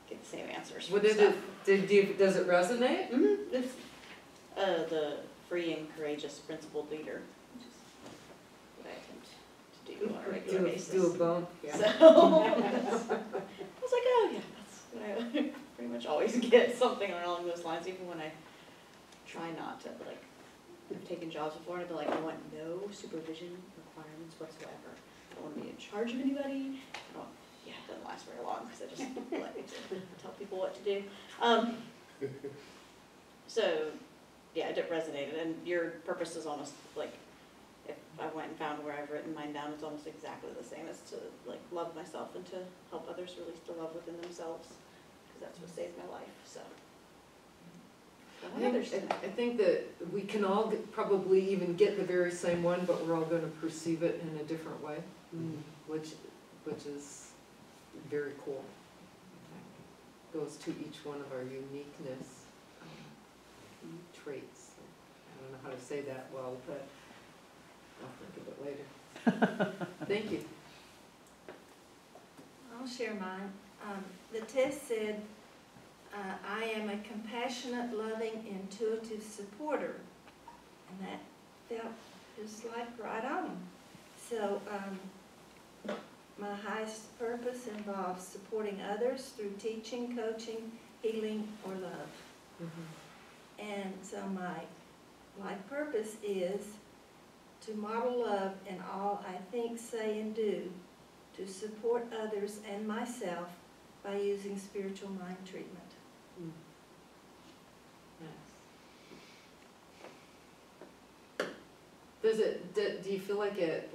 get the same answers What from did stuff. does it resonate? Mm-hmm. It's, the free and courageous principled leader, which is what I attempt to do on a regular basis. Do a bone, yeah. So, I was like, oh yeah, that's what I pretty much always get, something along those lines, even when I try not to, like, I've taken jobs before and I've been like, I want no supervision requirements whatsoever. I don't want to be in charge of anybody. I don't, yeah, it doesn't last very long because I just like to tell people what to do. So, yeah, it resonated, and your purpose is almost like, if I went and found where I've written mine down, it's almost exactly the same as to like love myself and to help others release the love within themselves, because that's what saved my life. So. I think that we can all probably even get the very same one, but we're all going to perceive it in a different way, which is very cool. Goes to each one of our uniqueness traits. I don't know how to say that well, but I'll think of it later. Thank you. I'll share mine. The test said, I am a compassionate, loving, intuitive supporter. And that felt just like right on. So my highest purpose involves supporting others through teaching, coaching, healing, or love. Mm-hmm. And so my life purpose is to model love in all I think, say, and do, to support others and myself by using spiritual mind treatment. Nice. Do you feel like it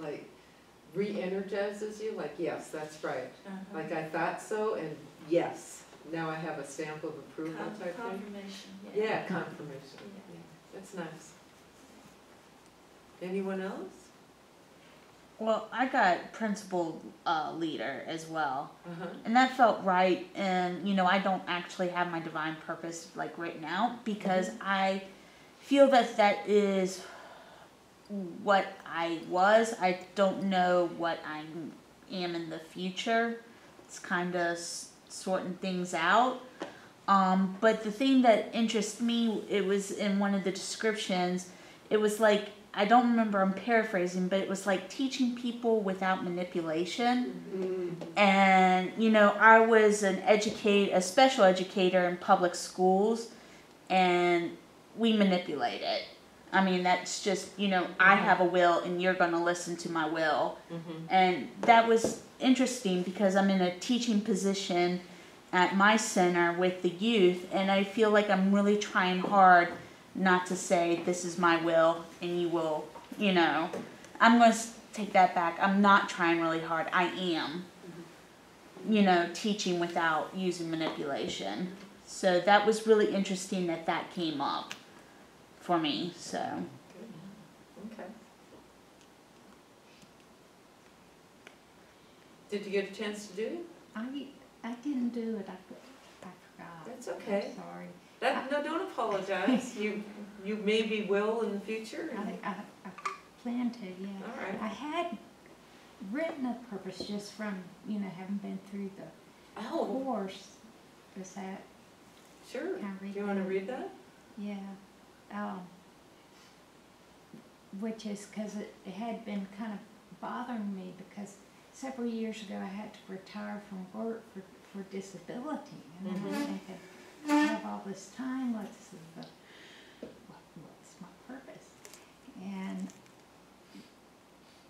re-energizes you? Like, yes, that's right. Like I thought so, and yes, now I have a stamp of approval type thing. Confirmation. Yeah, confirmation. Yeah. That's nice. Anyone else? Well, I got principal leader as well, and that felt right. And I don't actually have my divine purpose like written out because I feel that is what I was. I don't know what I am in the future. It's kind of sorting things out. But the thing that interests me, it was in one of the descriptions. It was like, I don't remember, I'm paraphrasing, but it was like teaching people without manipulation. Mm-hmm. And, I was a special educator in public schools, and we manipulate it. I mean, that's just, I have a will and you're going to listen to my will. Mm-hmm. And that was interesting because I'm in a teaching position at my center with the youth, and I feel like I'm really trying hard not to say this is my will and you will, I'm going to take that back. I'm not trying really hard. I am, teaching without using manipulation. So that was really interesting that came up for me, so. Okay. Did you get a chance to do it? I didn't do it. I forgot. That's okay. I'm sorry. No, don't apologize. You maybe will in the future. I plan to, yeah. All right. I had written a purpose just from, having been through the course. Is that? Sure. Can I read Do you want to read that? Yeah. Which is because it had been kind of bothering me because several years ago I had to retire from work for disability. And I was thinking, I have all this time, what's my purpose? And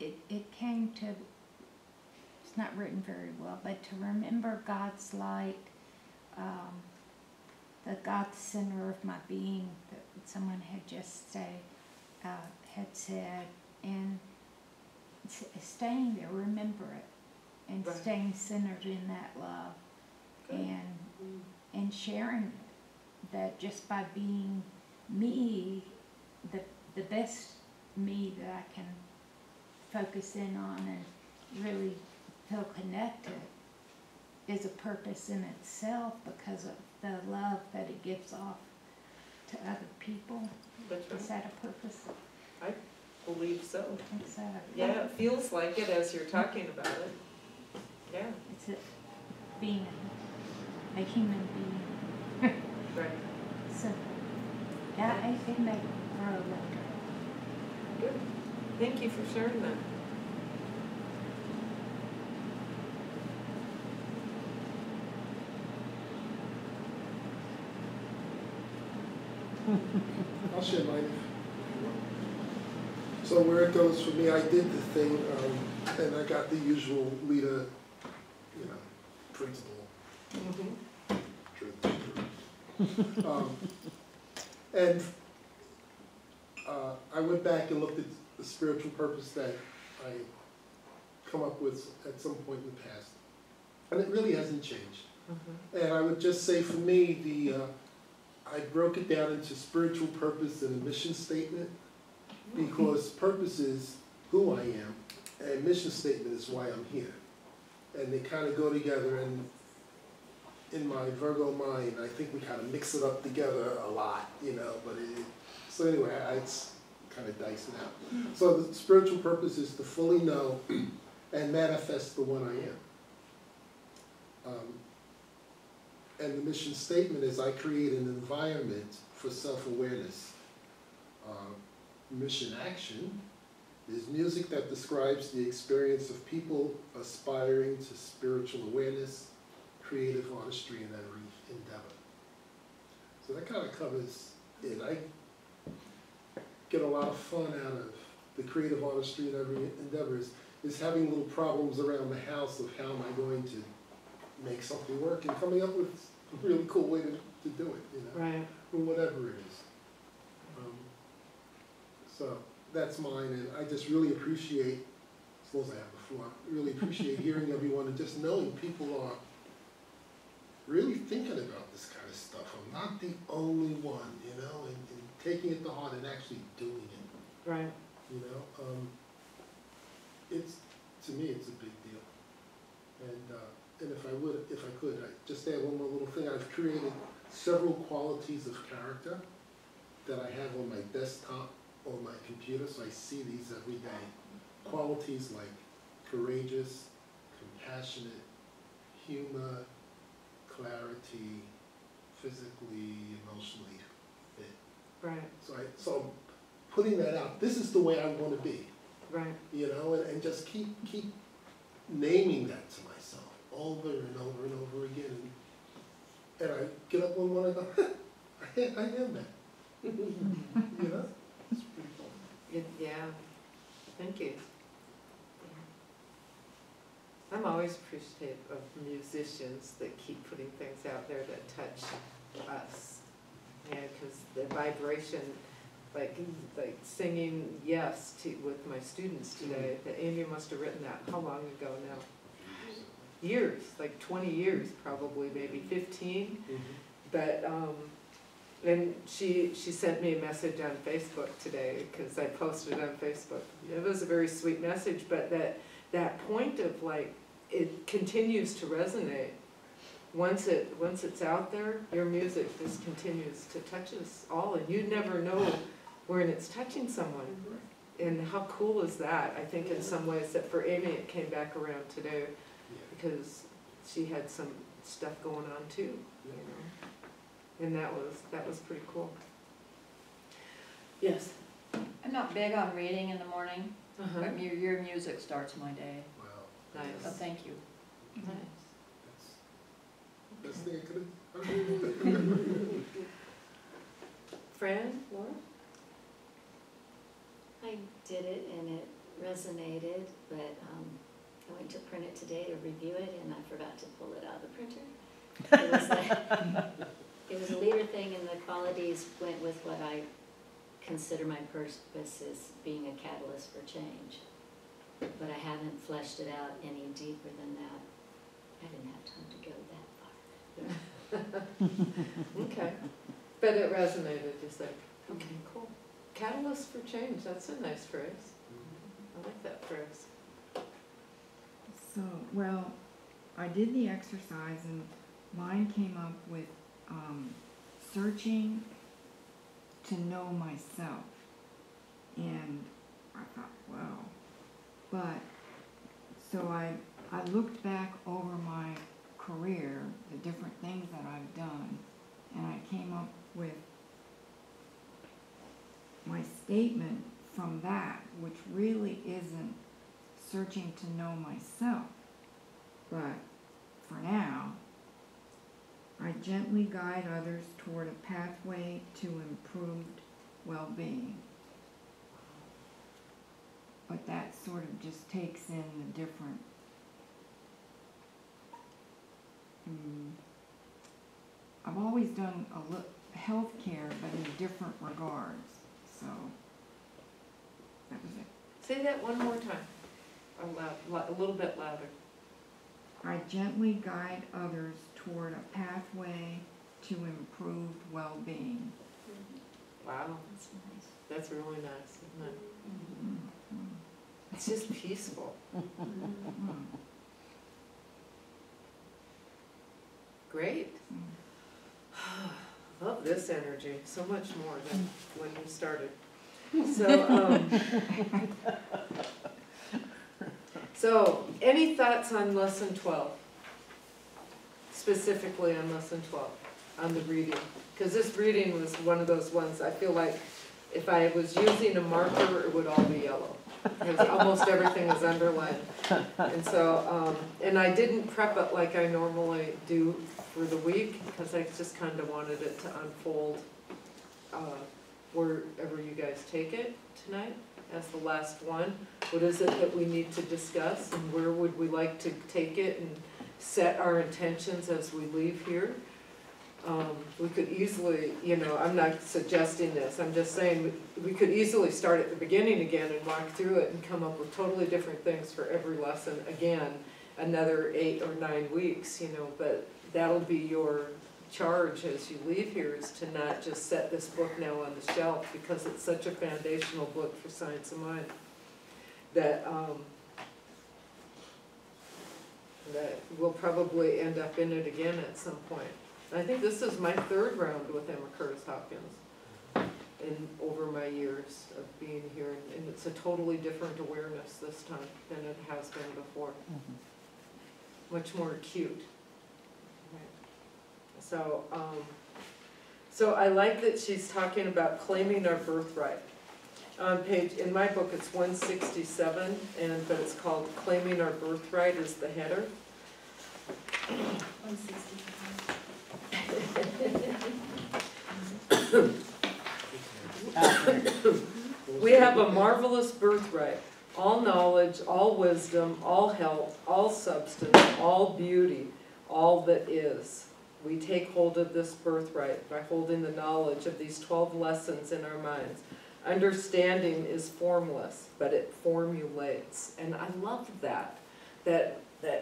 it came to, it's not written very well, but to remember God's light, the God center of my being that someone had just had said, and staying there, remember it, and staying centered in that love. Good. And sharing it, that just by being me, the best me that I can focus in on and really feel connected is a purpose in itself because of the love that it gives off to other people. That's right. Is that a purpose? I believe so. Exactly. Yeah, it feels like it as you're talking about it. Yeah, It's it being a human being. right. So, yeah, it made it grow later. Good. Thank you for sharing that. I'll share mine. So where it goes for me, I did the thing, and I got the usual leader, principle. And I went back and looked at the spiritual purpose that I come up with at some point in the past, and it really hasn't changed. And I would just say for me, I broke it down into spiritual purpose and a mission statement, because purpose is who I am, and mission statement is why I'm here. And they kind of go together, and in my Virgo mind, I think we kind of mix it up together a lot, but so anyway, it's kind of dice it out. So the spiritual purpose is to fully know and manifest the one I am. And the mission statement is I create an environment for self-awareness. Mission action is music that describes the experience of people aspiring to spiritual awareness, creative artistry, and every endeavor. So that kind of covers it. I get a lot of fun out of the creative artistry and every endeavor is having little problems around the house of how am I going to make something work, and coming up with a really cool way to do it, Right. or whatever it is. So that's mine, and I just really appreciate, as long as I have the floor, really appreciate hearing everyone and just knowing people are really thinking about this kind of stuff. I'm not the only one, and taking it to heart and actually doing it. Right. It's, to me, it's a big deal. And if I could, I just add one more little thing. I've created several qualities of character that I have on my desktop, on my computer, so I see these every day. Qualities like courageous, compassionate, humor, clarity, physically, emotionally fit. Right. So I'm putting that out. This is the way I want to be. Right. And just keep naming that to myself over and over and over again. And I get up one morning and go, I am that. It's pretty cool. Yeah. Thank you. I'm always appreciative of musicians that keep putting things out there that touch us. Because the vibration, like singing Yes with my students today, that Amy must have written that, how long ago now? Years, like 20 years probably, maybe 15. But, and she sent me a message on Facebook today, because I posted on Facebook. It was a very sweet message, but that point of like, it continues to resonate. Once it's out there, your music just continues to touch us all, and you never know when it's touching someone. And how cool is that? I think in some ways that for Amy it came back around today, because she had some stuff going on too, and that was pretty cool. Yes. I'm not big on reading in the morning, but your music starts my day. Wow. Nice. So thank you. Nice. Best thing I could have. Fran, Laura? I did it and it resonated, but I went to print it today to review it and I forgot to pull it out of the printer. It was a leader thing, and the qualities went with what I consider my purpose as being a catalyst for change. But I haven't fleshed it out any deeper than that. I didn't have time to go that far. Okay. But it resonated, just like, okay, cool. Catalyst for change, that's a nice phrase. I like that phrase. So, well, I did the exercise and mine came up with searching to know myself. And But, so I looked back over my career, the different things that I've done, and I came up with my statement from that, which really isn't searching to know myself. But for now, I gently guide others toward a pathway to improved well-being. But that sort of just takes in the different I've always done healthcare, but in different regards, so that was it. Say that one more time, a little bit louder. I gently guide others toward a pathway to improved well-being. Wow, That's nice. that's really nice, isn't it? Mm-hmm. It's just peaceful. Mm-hmm. Great. Love this energy so much more than when we started. So any thoughts on lesson 12? Specifically on lesson 12, on the reading? Because this reading was one of those ones I feel like if I was using a marker, it would all be yellow. Because almost everything was underlined. And so, and I didn't prep it like I normally do for the week, because I just kind of wanted it to unfold wherever you guys take it tonight as the last one. What is it that we need to discuss, and where would we like to take it and set our intentions as we leave here? We could easily, I'm not suggesting this, I'm just saying we could easily start at the beginning again and walk through it and come up with totally different things for every lesson again, another 8 or 9 weeks, but that'll be your charge as you leave here, is to not just set this book now on the shelf, because it's such a foundational book for Science of Mind that that we'll probably end up in it again at some point. I think this is my 3rd round with Curtis Hopkins over my years of being here, and it's a totally different awareness this time than it has been before. Much more acute. So, so I like that she's talking about claiming our birthright. On in my book it's 167, but it's called Claiming Our Birthright is the header. 165. We have a marvelous birthright, all knowledge, all wisdom, all health, all substance, all beauty, all that is. We take hold of this birthright by holding the knowledge of these 12 lessons in our minds. Understanding is formless, but it formulates. And I love that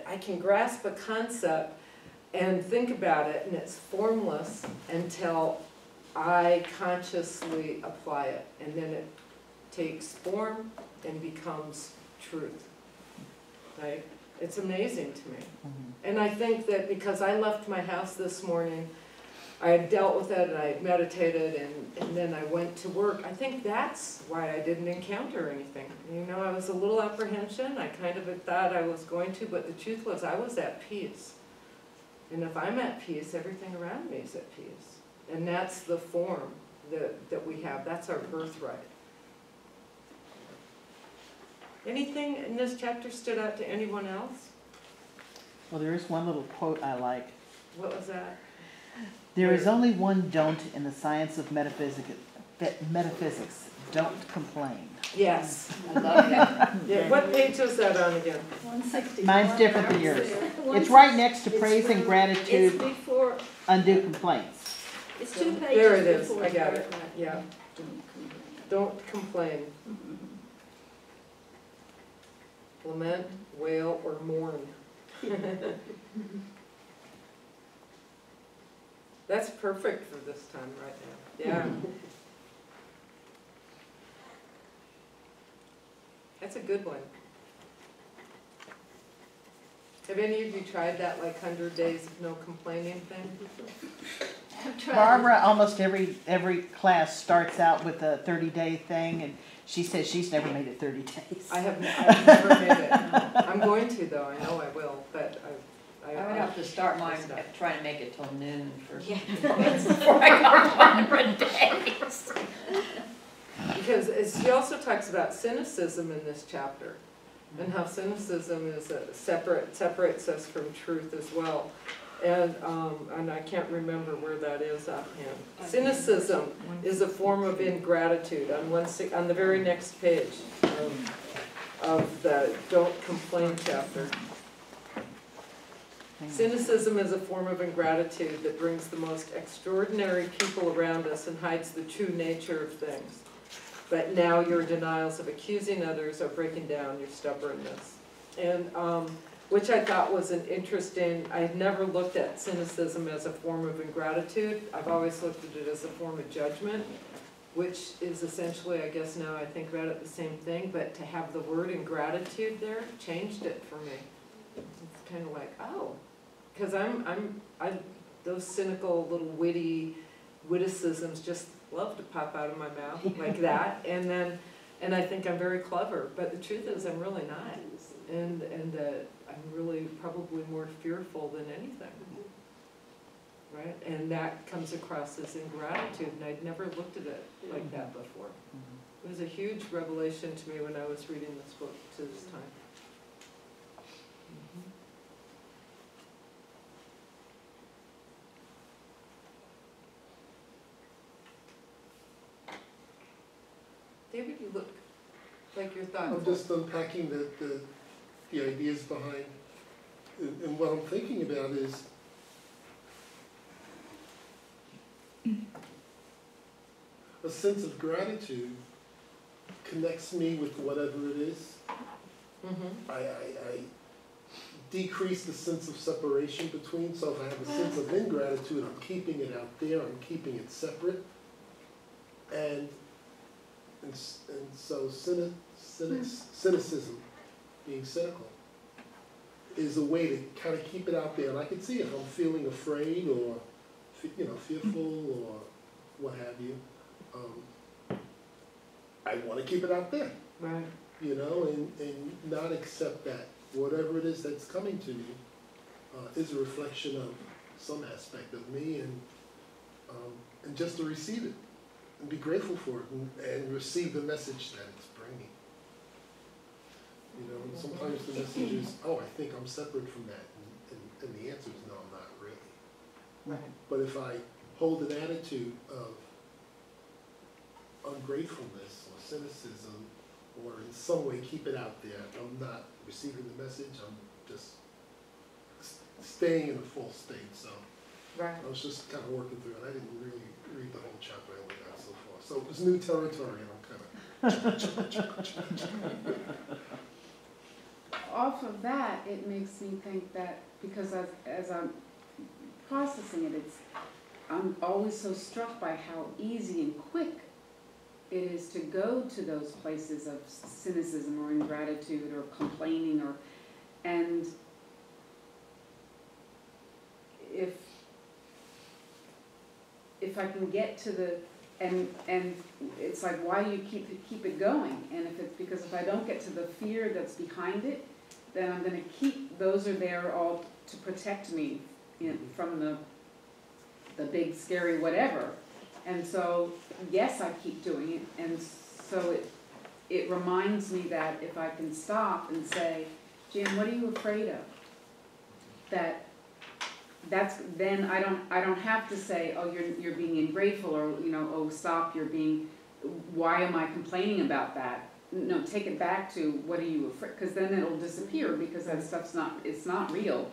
I can grasp a concept and think about it, and it's formless until I consciously apply it, and then it takes form and becomes truth, right? It's amazing to me. And I think that because I left my house this morning, I had dealt with it and I had meditated, and then I went to work. I think that's why I didn't encounter anything. I was a little apprehension. I kind of thought I was going to, but the truth was I was at peace. And if I'm at peace, everything around me is at peace. And that's the form that we have. That's our birthright. Anything in this chapter stood out to anyone else? Well, there is one little quote I like. What was that? There is only one don't in the science of metaphysics. Don't complain. Yes. I love that. Yeah, what page was that on again? 160. Mine's different than yours. It's right next to praise and It's gratitude, before, undo complaints. it's 2 pages There it is, before I got the it, birthright. yeah. Don't complain. Lament, wail, or mourn. That's perfect for this time right now. Yeah. That's a good one. Have any of you tried that 100 days of no complaining thing? Barbara, almost every class starts out with a 30-day thing, and She says she's never made it 30 days. I've never made it. I'm going to though, I know I will, but I would have to start mine trying to make it till noon for Yeah. before I got 100 days. Because she also talks about cynicism in this chapter, and how cynicism is separates us from truth as well. And I can't remember where that is offhand. Cynicism is a form of ingratitude on the very next page of the Don't Complain chapter. Cynicism is a form of ingratitude that brings the most extraordinary people around us and hides the true nature of things. But now your denials of accusing others are breaking down your stubbornness. And which I thought was an interesting, I had never looked at cynicism as a form of ingratitude. I've always looked at it as a form of judgment, which is essentially, I guess now I think about it the same thing, but to have the word ingratitude there changed it for me. It's kind of like, oh, because those cynical little witticisms just love to pop out of my mouth like that, and I think I'm very clever, but the truth is I'm really not, and I'm really probably more fearful than anything, right? And that comes across as ingratitude, and I'd never looked at it like that before. It was a huge revelation to me when I was reading this book to this time. David, you look like you're thoughtful. I'm just unpacking the ideas behind, and what I'm thinking about is a sense of gratitude connects me with whatever it is. I decrease the sense of separation between, so if I have a sense of ingratitude, I'm keeping it out there, I'm keeping it separate. And so cynicism, being cynical, is a way to kind of keep it out there. And I can see if I'm feeling afraid or, fearful or what have you, I want to keep it out there. Right. And not accept that whatever it is that's coming to me is a reflection of some aspect of me, and just to receive it. And be grateful for it and receive the message that it's bringing. And sometimes the message is, oh, I think I'm separate from that. And the answer is no, I'm not really. Right. But if I hold an attitude of ungratefulness or cynicism, or in some way keep it out there, I'm not receiving the message, I'm just staying in a full state. So Right. I was just kind of working through it. I didn't really read the whole chapter, I only got so far. So it was new territory, and I'm kind of... Off of that, it makes me think that, because as I'm processing it, I'm always so struck by how easy and quick it is to go to those places of cynicism or ingratitude or complaining, and if I can get to the, and it's like, why do you keep it going? And if it's because if I don't get to the fear that's behind it, then I'm going to keep, those are there all to protect me from the big scary whatever. And so, yes, I keep doing it, and so it reminds me that if I can stop and say, Jan, what are you afraid of? Then I don't have to say, oh, you're being ungrateful, or oh, stop, why am I complaining about that? No, take it back to, what are you afraid? Because then it'll disappear, because that stuff's not real.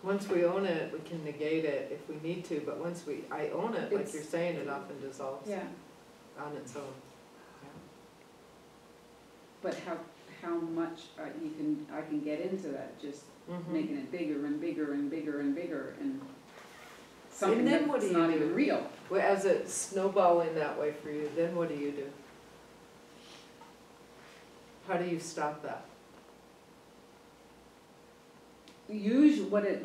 Once we own it, we can negate it if we need to, but once I own it, like you're saying, it often dissolves on its own. But how much I can get into that, just making it bigger and bigger and bigger and bigger, and something that's not even real. Well, as it's snowballing that way for you, then what do you do? How do you stop that? Usually what it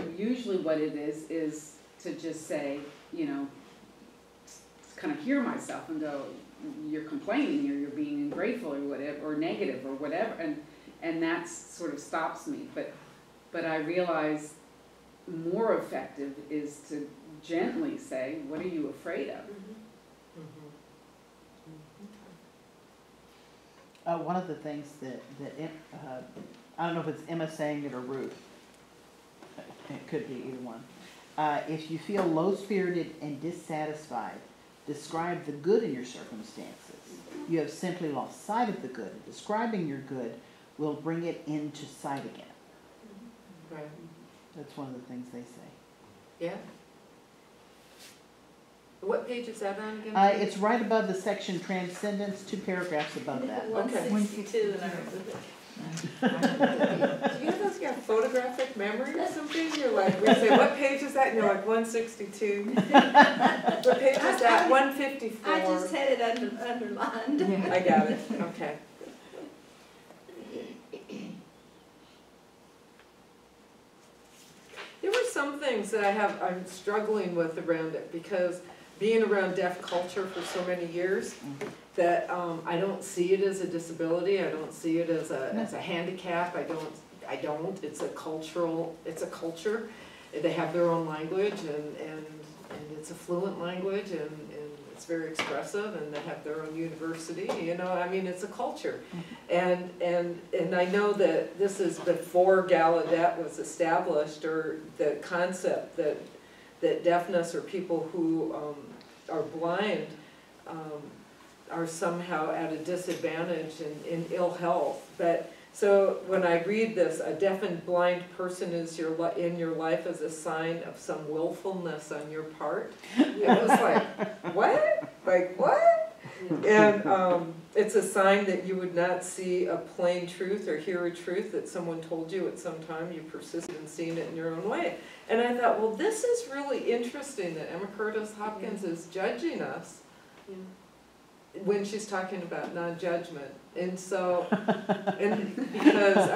is to just say, kind of hear myself and go, you're complaining or you're being ungrateful or whatever, or negative or whatever, and that sort of stops me. But I realize more effective is to gently say, what are you afraid of? One of the things that I don't know if it's Emma saying it or Ruth, it could be either one. If you feel low-spirited and dissatisfied, describe the good in your circumstances. You have simply lost sight of the good. Describing your good will bring it into sight again. Right. That's one of the things they say. Yeah. What page is that on again? It's right above the section Transcendence, 2 paragraphs above that. Okay. 162, and I remember that. Do you have photographic memory or something? You're like, we say, what page is that? And you're like, 162. What page is that? 154. I just had it underlined. I got it, okay. There were some things that I'm struggling with around it, because being around deaf culture for so many years, that I don't see it as a disability, I don't see it as a handicap, I don't, it's a culture. They have their own language, and it's a fluent language, and it's very expressive, and they have their own university, you know, I mean, it's a culture. And I know that this is before Gallaudet was established, or the concept that deafness, or people who are blind are somehow at a disadvantage and in ill health. But so when I read this, a deaf and blind person is in your life as a sign of some willfulness on your part. It was like, what? Like, what? And it's a sign that you would not see a plain truth or hear a truth that someone told you at some time. You persisted in seeing it in your own way. And I thought, well, this is really interesting that Emma Curtis Hopkins is judging us when she's talking about non-judgment. And so, and because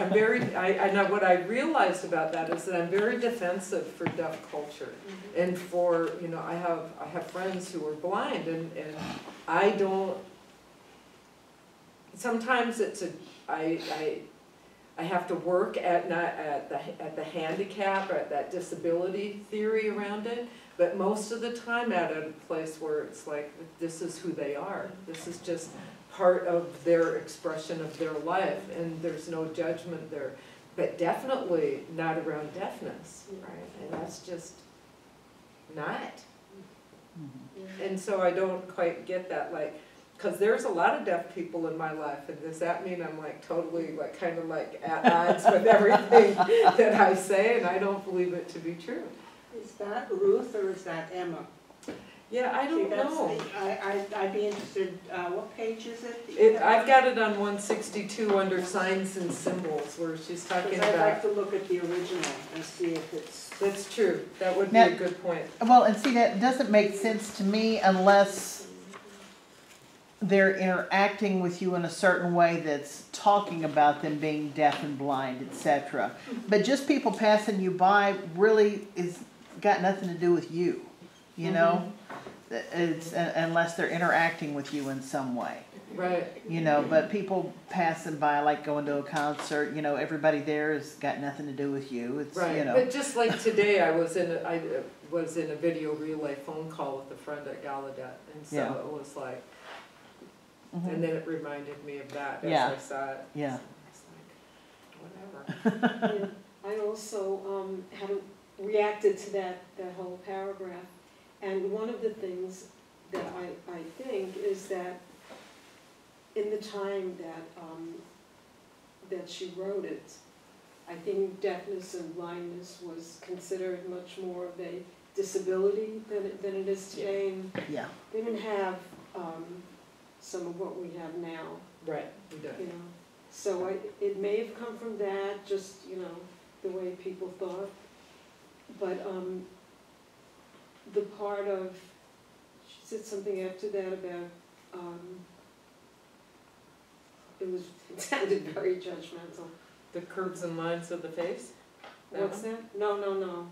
what I realized about that is that I'm very defensive for deaf culture. And for, you know, I have friends who are blind, and I don't, sometimes it's I have to work at the handicap, or at that disability theory around it, but most of the time at a place where it's like, this is who they are. This is just part of their expression of their life, and there's no judgment there. But definitely not around deafness, right? And that's just not. And so I don't quite get that, like, because there's a lot of deaf people in my life, and does that mean I'm like totally like kind of like at odds with everything that I say, and I don't believe it to be true. Is that Ruth or is that Emma? Yeah, I don't know. I'd be interested, what page is it? I've got it on 162 under signs and symbols, where she's talking I'd like about. to look at the original and see if it's. That's true. That would be Now, a good point. Well, and see, that doesn't make sense to me unless they're interacting with you in a certain way that's talking about them being deaf and blind, etc. But just people passing you by really is got nothing to do with you, you know? It's unless they're interacting with you in some way. Right. You know, but people passing by, like going to a concert, you know, everybody there has got nothing to do with you. It's, Right. you know. But just like today, I was in a video relay phone call with a friend at Gallaudet, and so it was like, and then it reminded me of that as I saw it. Yeah. So it's like, whatever. I also had reacted to that whole paragraph, and one of the things that I think is that in the time that she wrote it, I think deafness and blindness was considered much more of a disability than it is today. And they didn't have some of what we have now. Right, we don't. You know, so it may have come from that, just, you know, the way people thought. But the part of, she said something after that about, it sounded very judgmental. The curves and lines of the face? What's that? No.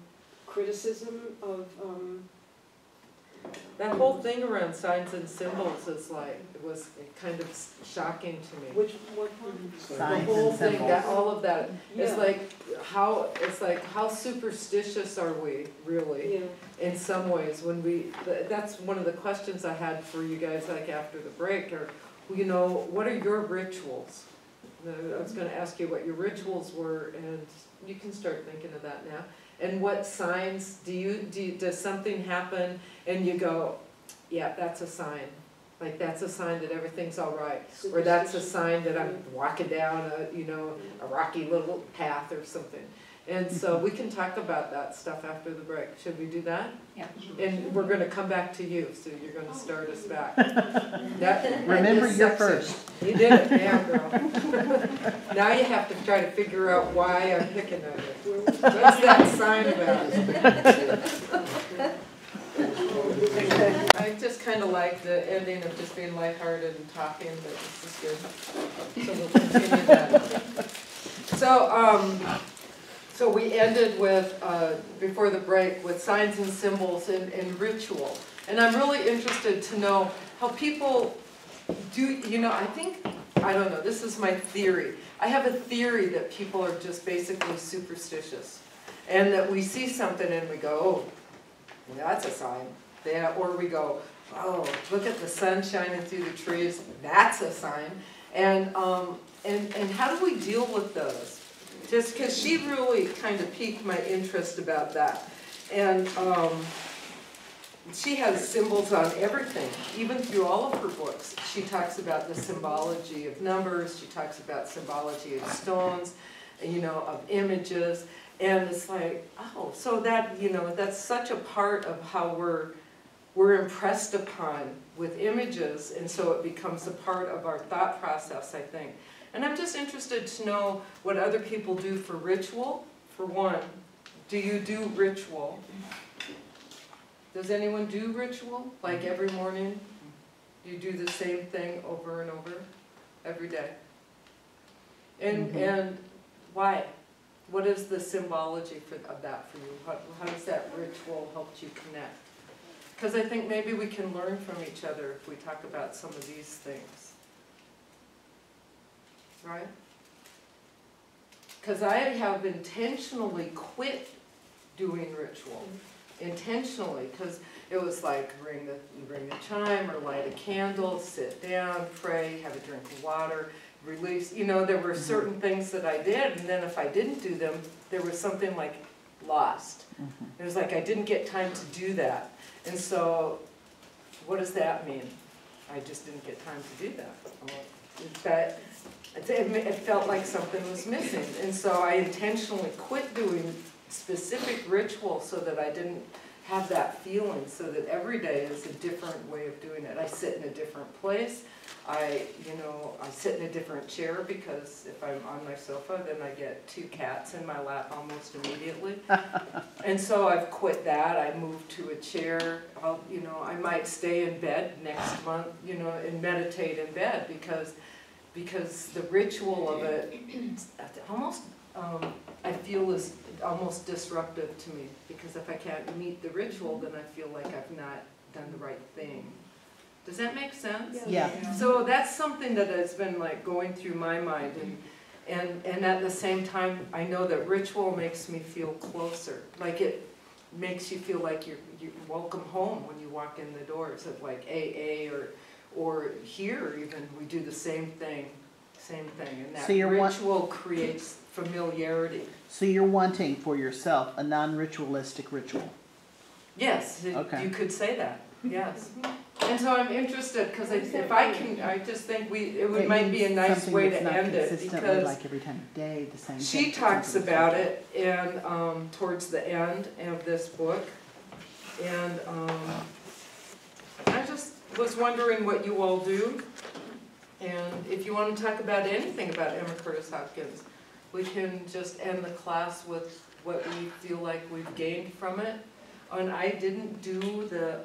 Criticism of, that whole thing around signs and symbols is like, it was kind of shocking to me. What part? The Signs whole and thing, symbols. that, all of that, it's Yeah. like, how superstitious are we, really? Yeah. In some ways, when that's one of the questions I had for you guys, like after the break, or, you know, what are your rituals? I was gonna ask you what your rituals were, and you can start thinking of that now. And what signs, does something happen and you go, yeah, that's a sign. Like, that's a sign that everything's all right. Or that's a sign that I'm walking down a rocky little path or something. And so we can talk about that stuff after the break. Should we do that? Yeah. And we're gonna come back to you, so you're gonna start us back. Remember, this you're section. first. You did it, yeah, girl. Now you have to try to figure out why I'm picking on you. What's that sign about? I just kind of like the ending of just being lighthearted and talking, but this is good. So we'll continue that. So we ended with, before the break, with signs and symbols and ritual. And I'm really interested to know how people do, I don't know, this is my theory. I have a theory that people are just basically superstitious. And that we see something and we go, oh, that's a sign. Yeah, or we go, oh, look at the sun shining through the trees, that's a sign. And how do we deal with those? Just because she really kind of piqued my interest about that. And she has symbols on everything, even through all of her books. She talks about the symbology of numbers, she talks about symbology of stones, of images. And it's like, oh, so that, that's such a part of how we're impressed upon with images, and so it becomes a part of our thought process, I think. And I'm just interested to know what other people do for ritual. For one, do you do ritual? Does anyone do ritual? Like every morning, you do the same thing over and over, every day? And why? What is the symbology of that for you? How does that ritual help you connect? Because I think maybe we can learn from each other if we talk about some of these things. Right? Because I have intentionally quit doing ritual. Intentionally, because it was like ring the chime or light a candle, sit down, pray, have a drink of water, release. There were certain things that I did, and then if I didn't do them, there was something like lost. It was like I didn't get time to do that. And so, what does that mean? I just didn't get time to do that. It felt like something was missing. And so I intentionally quit doing specific rituals so that I didn't have that feeling, so that every day is a different way of doing it. I sit in a different place. I sit in a different chair, because if I'm on my sofa, then I get 2 cats in my lap almost immediately. And so I've quit that. I moved to a chair. I might stay in bed next month, and meditate in bed, because the ritual of it almost, I feel is almost disruptive to me, because if I can't meet the ritual, then I feel like I've not done the right thing. Does that make sense? Yeah. So that's something that has been like going through my mind, and at the same time, I know that ritual makes me feel closer. Like it makes you feel like you're welcome home when you walk in the doors of like AA or here even, we do the same thing, and that So ritual creates familiarity. So you're wanting for yourself a non-ritualistic ritual? Yes, Okay. you could say that, yes. And so I'm interested, because if I can, I just think it might be a nice way to end it, because like every time of day, the same she thing, talks something about like it and towards the end of this book. And I just was wondering what you all do. And if you want to talk about anything about Emma Curtis Hopkins, we can just end the class with what we feel like we've gained from it. And I didn't do the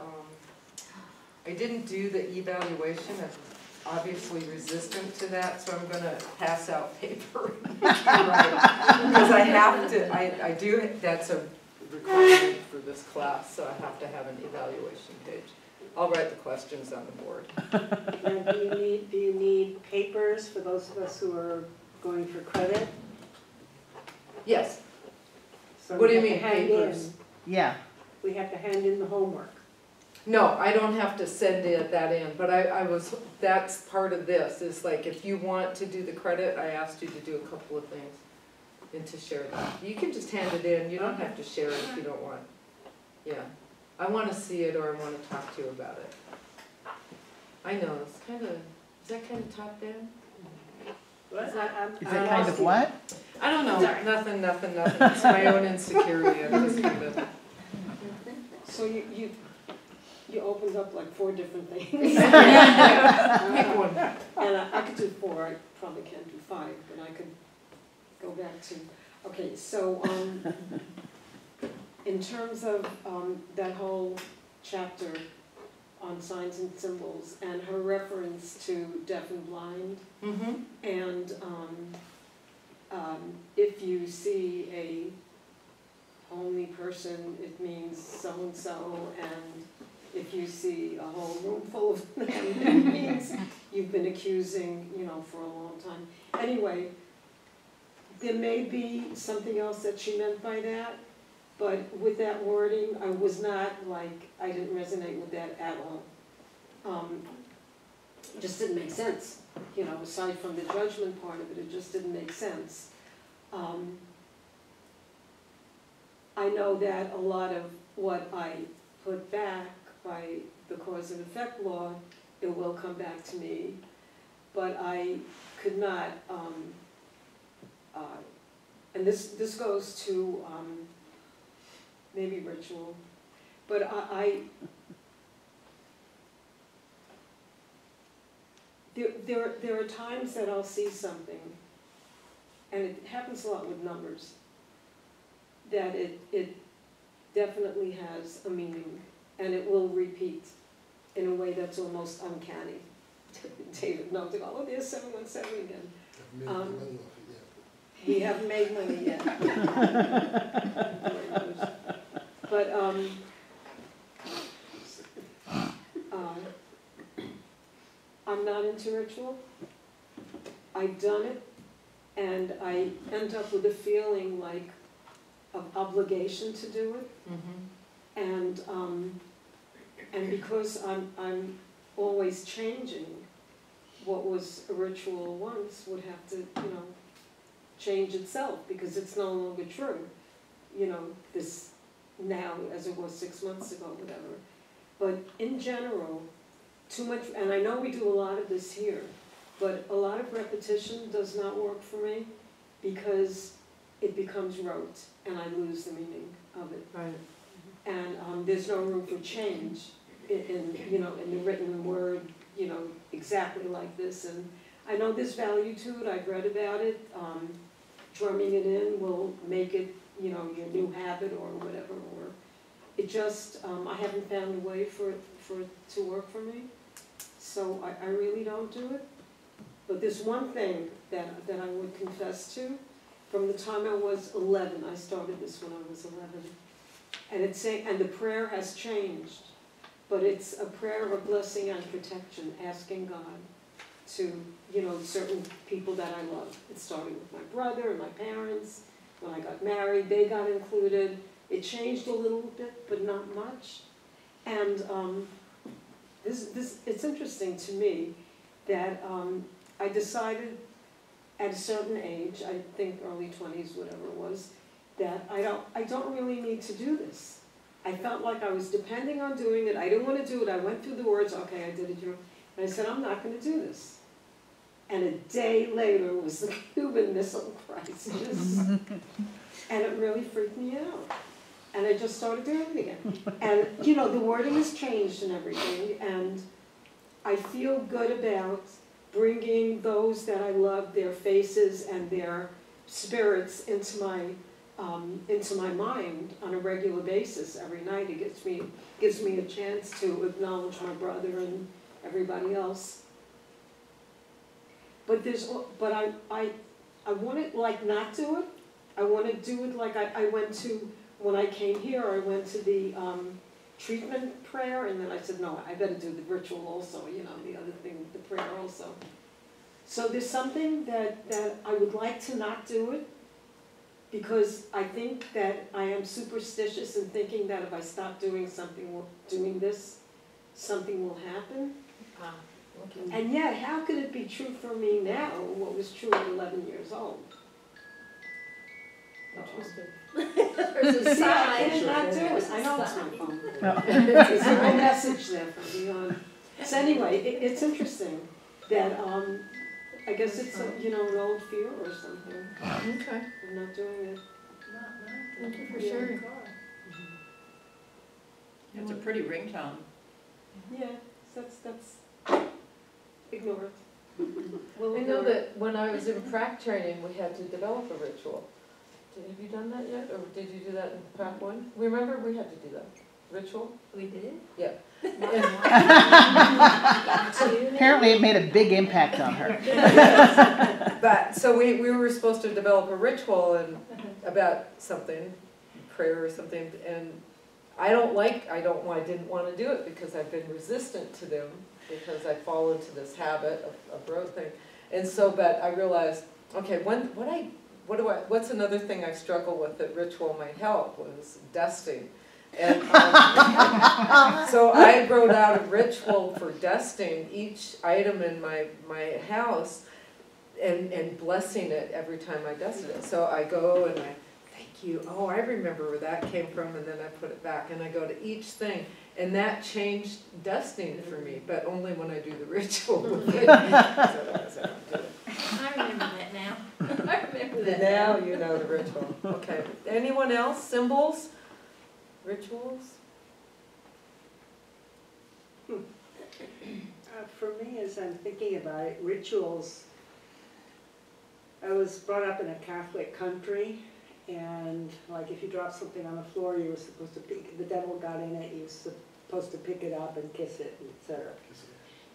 evaluation. I'm obviously resistant to that, so I'm going to pass out paper because I have to. I do. That's a requirement for this class, so I have to have an evaluation page. I'll write the questions on the board. Now, do you need papers for those of us who are going for credit? Yes. So What do you we mean, have to hand in- Yeah, We have to hand in the homework. No, I don't have to send that in, but that's part of this, is like, if you want to do the credit, I asked you to do a couple of things and to share that. You can just hand it in, you don't have to share it if you don't want. Yeah, I wanna see it or I wanna talk to you about it. I know, it's kinda, is that kinda top down? Is is it kind of what? I don't know, nothing, it's my own insecurity, I'm just kind of. So you opened up like 4 different things. Pick one. And I could do 4, I probably can't do 5, but I could go back to, okay, so, in terms of, that whole chapter on signs and symbols and her reference to deaf and blind, Mm-hmm. and, if you see a only person, it means so-and-so, and if you see a whole room full of them, it means you've been accusing, for a long time. Anyway, there may be something else that she meant by that, but with that wording, I was not I didn't resonate with that at all. It just didn't make sense, aside from the judgment part of it, it just didn't make sense. I know that a lot of what I put back by the cause and effect law, it will come back to me, but I could not, and this goes to maybe ritual, but there are times that I'll see something, and it happens a lot with numbers, that it definitely has a meaning, and it will repeat in a way that's almost uncanny. David knows, oh, there's 717 again. I've made money off it yet. We haven't made money yet. But, I'm not into ritual. I've done it, and I end up with a feeling of obligation to do it. Mm-hmm. And because I'm always changing, what was a ritual once would have to, change itself, because it's no longer true. This now as it was 6 months ago, whatever. But in general, too much, and I know we do a lot of this here, but a lot of repetition does not work for me, because it becomes rote, and I lose the meaning of it. Right. And there's no room for change in the written word, exactly like this. And I know there's value to it. I've read about it. Drumming it in will make it, your new habit or whatever. Or it just, I haven't found a way for it to work for me. So I really don't do it. But there's one thing that I would confess to. From the time I was 11, I started this when I was 11. And the prayer has changed, but it's a prayer of blessing and protection, asking God to, certain people that I love. It started with my brother and my parents. When I got married, they got included. It changed a little bit, but not much. And it's interesting to me that I decided at a certain age, I think early 20s, whatever it was, that I don't really need to do this. I felt like I was depending on doing it. I didn't want to do it. I went through the words, okay, I did it, and I said, I'm not going to do this. And a day later was the Cuban Missile Crisis, and it really freaked me out. And I just started doing it again. And, the wording has changed and everything, and I feel good about bringing those that I love, their faces and their spirits into my mind on a regular basis every night. It gives me a chance to acknowledge my brother and everybody else. But I want to not do it. I want to do it like I went to, when I came here, I went to the treatment prayer, and then I said, no, I better do the ritual also, you know, the other thing, the prayer also. So there's something that I would like to not do it, because I think that I am superstitious in thinking that if I stop doing something, doing this, something will happen. Okay. And yet, how could it be true for me now, what was true at 11 years old? There's a See, I sign. cannot do it, I know it's my phone. No. There's a little message there for me. So anyway, it's interesting that, I guess it's, you know, an old fear or something. Okay. I'm not doing it. Thank you for sharing. It's a pretty ringtone. Yeah, that's, ignore it. We'll I know ignore it. that when I was in prac training, we had to develop a ritual. Have you done that yet, or did you do that in prac one? Remember, we had to do that ritual. We did? Yeah. Apparently it made a big impact on her. But so we were supposed to develop a ritual and about something, prayer or something, and I didn't want to do it because I've been resistant to them because I fall into this habit of rote thing, and so but I realized, okay, what's another thing I struggle with that ritual might help was dusting. And so I wrote out a ritual for dusting each item in my house and blessing it every time I dusted it. So I go and I thank you. Oh, I remember where that came from, and then I put it back and I go to each thing. And that changed dusting for me, but only when I do the ritual with it. Otherwise I don't do it. I remember that now. I remember that Now now. you know the ritual. Okay. Anyone else? Symbols? Rituals? For me, as I'm thinking about it, rituals, I was brought up in a Catholic country, and like if you drop something on the floor, you were supposed to pick, the devil got in it, you were supposed to pick it up and kiss it, etc.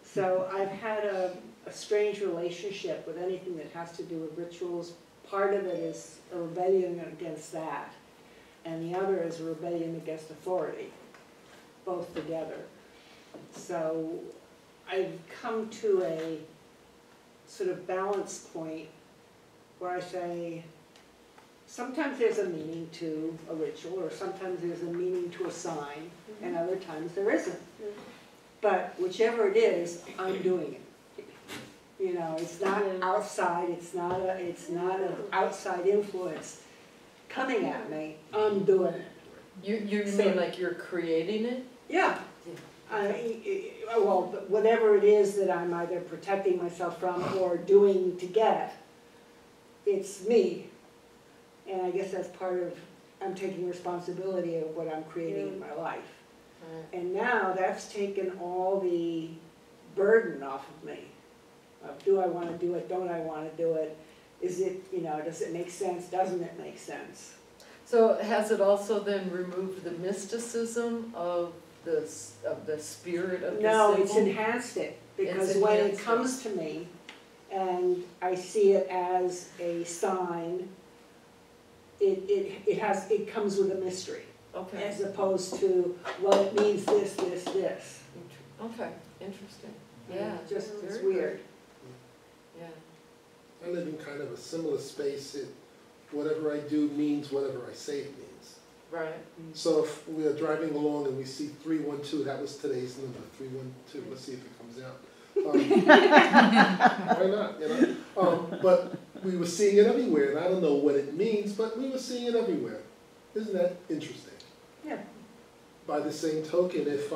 So I've had a strange relationship with anything that has to do with rituals. Part of it is a rebellion against that, and the other is a rebellion against authority, both together. So I've come to a sort of balance point where I say, sometimes there's a meaning to a ritual, or sometimes there's a meaning to a sign, and other times there isn't. But whichever it is, I'm doing it. You know, it's not outside, it's not an outside influence coming at me, I'm doing it. You mean like you're creating it? Yeah. Well, whatever it is that I'm either protecting myself from or doing to get, it's me. And I guess that's part of, I'm taking responsibility of what I'm creating in my life. And now that's taken all the burden off of me. Of do I want to do it, don't I want to do it? Is it, you know, does it make sense, doesn't it make sense? So has it also then removed the mysticism of the spirit of the No, symbol? it's enhanced it, because It's when it enhanced comes to me and I see it as a sign, it comes with a mystery, Okay. as opposed to, well, it means this, this, this. Okay, interesting. Yeah, Just, it's very weird. Yeah. I live in kind of a similar space. Whatever I do means whatever I say it means. Right. So if we are driving along and we see 312, that was today's number, 312, let's see if it comes out. Why not, you know? But we were seeing it everywhere, and I don't know what it means, but we were seeing it everywhere. Isn't that interesting? Yeah. By the same token, if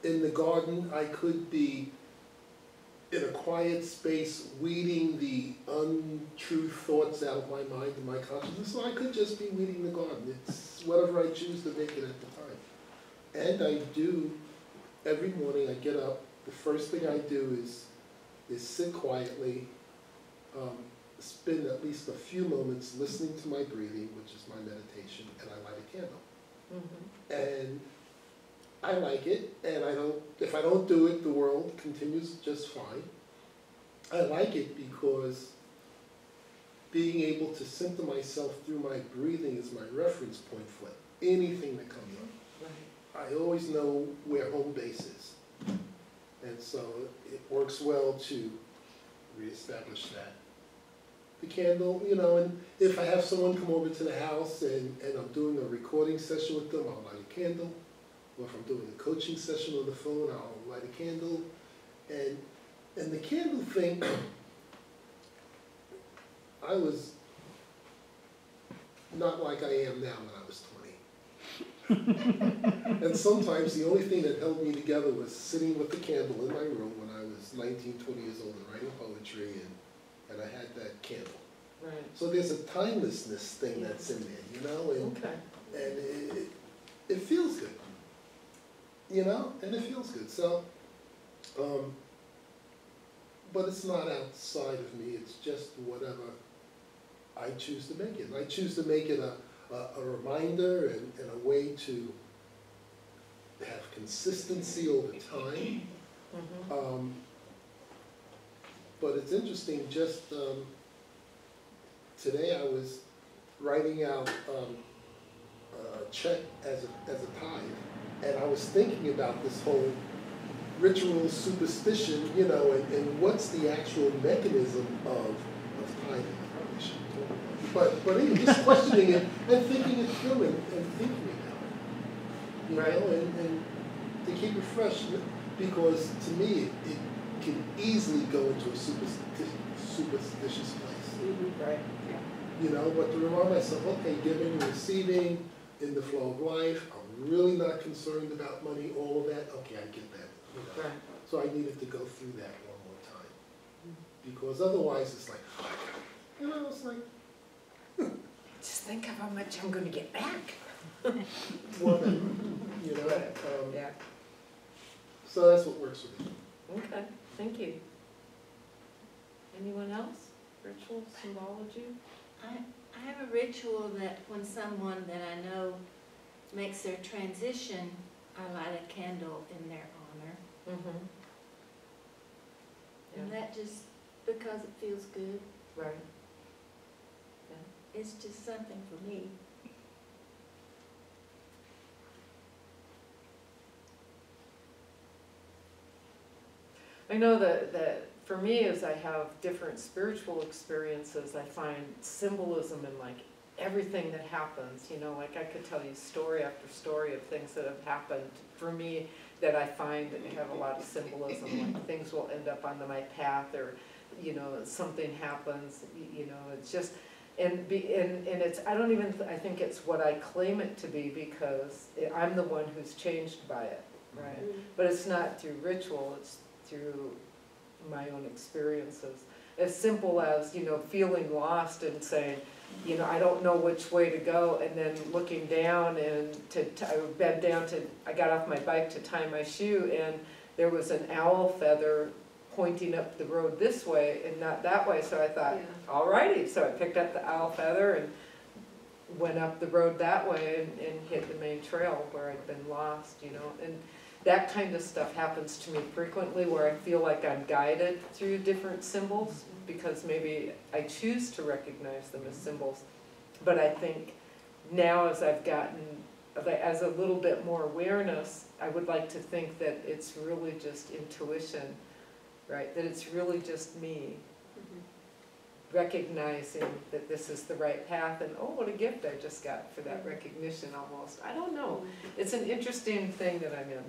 in the garden I could be in a quiet space weeding the untrue thoughts out of my mind and my consciousness, so I could just be weeding the garden. It's whatever I choose to make it at the time. And I do, every morning I get up, the first thing I do is sit quietly, spend at least a few moments listening to my breathing, which is my meditation, and I light a candle. Mm-hmm. And I like it, and if I don't do it, the world continues just fine. I like it because being able to center myself through my breathing is my reference point for anything that comes up. Right. I always know where home base is. And so it works well to reestablish that. The candle, you know, and if I have someone come over to the house and I'm doing a recording session with them, I'll light a candle. Or if I'm doing a coaching session on the phone, I'll light a candle. And the candle thing, I was not like I am now when I was 20. And sometimes the only thing that held me together was sitting with the candle in my room when I was 19, 20 years old and writing poetry, and I had that candle. Right. So there's a timelessness thing that's in there, you know, and, Okay. and it feels good, you know, and it feels good. So, but it's not outside of me, it's just whatever I choose to make it. And I choose to make it a reminder and a way to have consistency over time. Mm-hmm. But it's interesting, just today I was writing out a check as a tithe, and I was thinking about this whole ritual superstition, you know, and what's the actual mechanism of tithing. But even just questioning it and thinking it through and thinking about it, you know, and to keep it fresh, because to me it can easily go into a superstitious place. Mm-hmm. Right. You know, but to remind myself, okay, giving and receiving in the flow of life, I'm really not concerned about money, all of that, okay, I get that. You know? Right. So I needed to go through that one more time. Because otherwise it's like, you know, it's like, Just think of how much I'm going to get back. more than, you know. Yeah. So that's what works with me. Okay. Thank you. Anyone else? Ritual symbology? I have a ritual that when someone that I know makes their transition, I light a candle in their honor. Mm-hmm. And that just, because it feels good, Right. it's just something for me. I know that for me, as I have different spiritual experiences, I find symbolism in like everything that happens, you know, like I could tell you story after story of things that have happened for me that I find that have a lot of symbolism, like things will end up on my path, or, you know, something happens, you know, it's just, and it's, I think it's what I claim it to be, because I'm the one who's changed by it, right? Mm-hmm. But it's not through ritual, it's through my own experiences. As simple as, you know, feeling lost and saying, you know, I don't know which way to go, and then looking down and I bent down I got off my bike to tie my shoe, and there was an owl feather pointing up the road this way and not that way, so I thought, alrighty, so I picked up the owl feather and went up the road that way and hit the main trail where I'd been lost, you know, and that kind of stuff happens to me frequently, where I feel like I'm guided through different symbols, because maybe I choose to recognize them as symbols. But I think now, as I've gotten, as a little bit more awareness, I would like to think that it's really just intuition, right? That it's really just me recognizing that this is the right path, and oh, what a gift I just got for that recognition almost. I don't know. It's an interesting thing that I'm in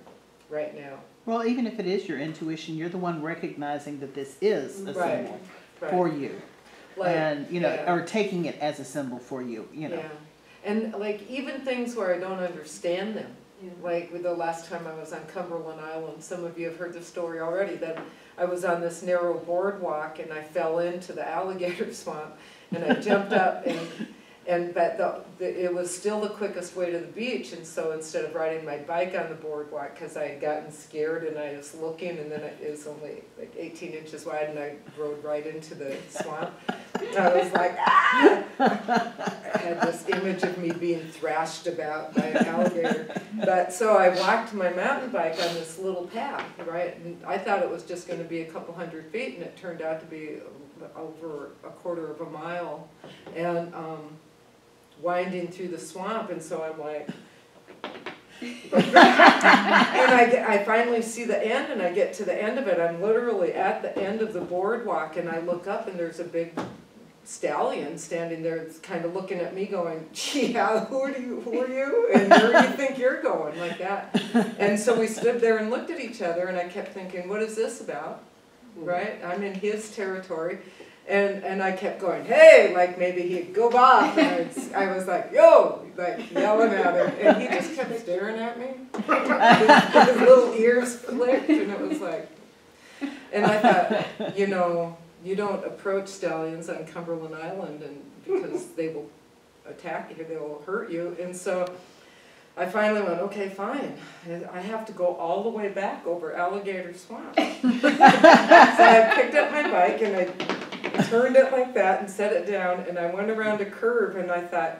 right now. Well, even if it is your intuition, you're the one recognizing that this is a symbol for you. Like, and, you know, or taking it as a symbol for you, you know. Yeah. And like even things where I don't understand them. Like with the last time I was on Cumberland Island, some of you have heard the story already, that I was on this narrow boardwalk and I fell into the alligator swamp, and I jumped up but it was still the quickest way to the beach, and so instead of riding my bike on the boardwalk, because I had gotten scared and I was looking, and then it was only like 18 inches wide, and I rode right into the swamp. I was like, ah! I had this image of me being thrashed about by an alligator. But so I walked my mountain bike on this little path, right? And I thought it was just going to be a couple 100 feet, and it turned out to be over a quarter of a mile. And winding through the swamp, and so I'm like, And I finally see the end, and I get to the end of it. I'm literally at the end of the boardwalk, and I look up, and there's a big stallion standing there. It's kind of looking at me going, yeah, who are you? And where do you think you're going? Like that. And so we stood there and looked at each other, and I kept thinking, what is this about? Right? I'm in his territory. And I kept going, hey, like maybe he'd go off. And I was like, yo, like yelling at him. And he just kept staring at me. His little ears flicked, and it was like, and I thought, you know, you don't approach stallions on Cumberland Island and because they will attack you, they will hurt you. And so I finally went, okay, fine. I have to go all the way back over Alligator Swamp. So I picked up my bike and I turned it like that and set it down, and I went around a curve, and I thought,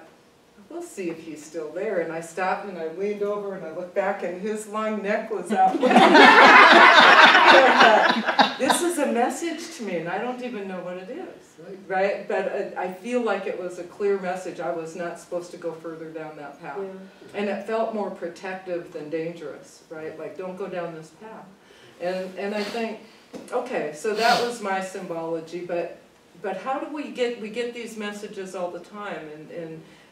we'll see if he's still there. And I stopped and I leaned over and I looked back, and his long neck was out. This is a message to me, and I don't even know what it is, right? But I feel like it was a clear message. I was not supposed to go further down that path. Yeah. And it felt more protective than dangerous, right? Like, don't go down this path. And I think, okay, so that was my symbology, but how do we get these messages all the time,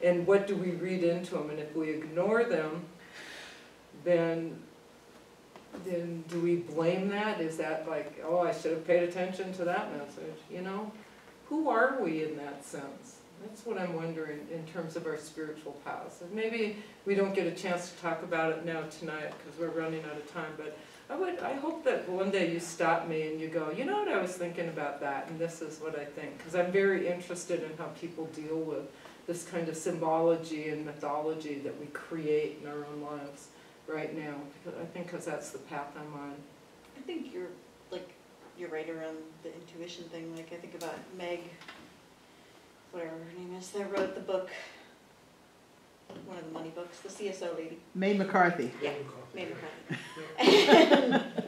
and what do we read into them? And if we ignore them, then do we blame that? Is that like, oh, I should have paid attention to that message, you know? Who are we in that sense? That's what I'm wondering in terms of our spiritual paths. And maybe we don't get a chance to talk about it now tonight because we're running out of time, but I hope that one day you stop me and you go, you know what, I was thinking about that, and this is what I think. Because I'm very interested in how people deal with this kind of symbology and mythology that we create in our own lives right now. I think because that's the path I'm on. I think you're right around the intuition thing. Like I think about Meg, whatever her name is, that wrote the book, one of the money books, the CSO lady. May McCarthy. Yeah, May McCarthy.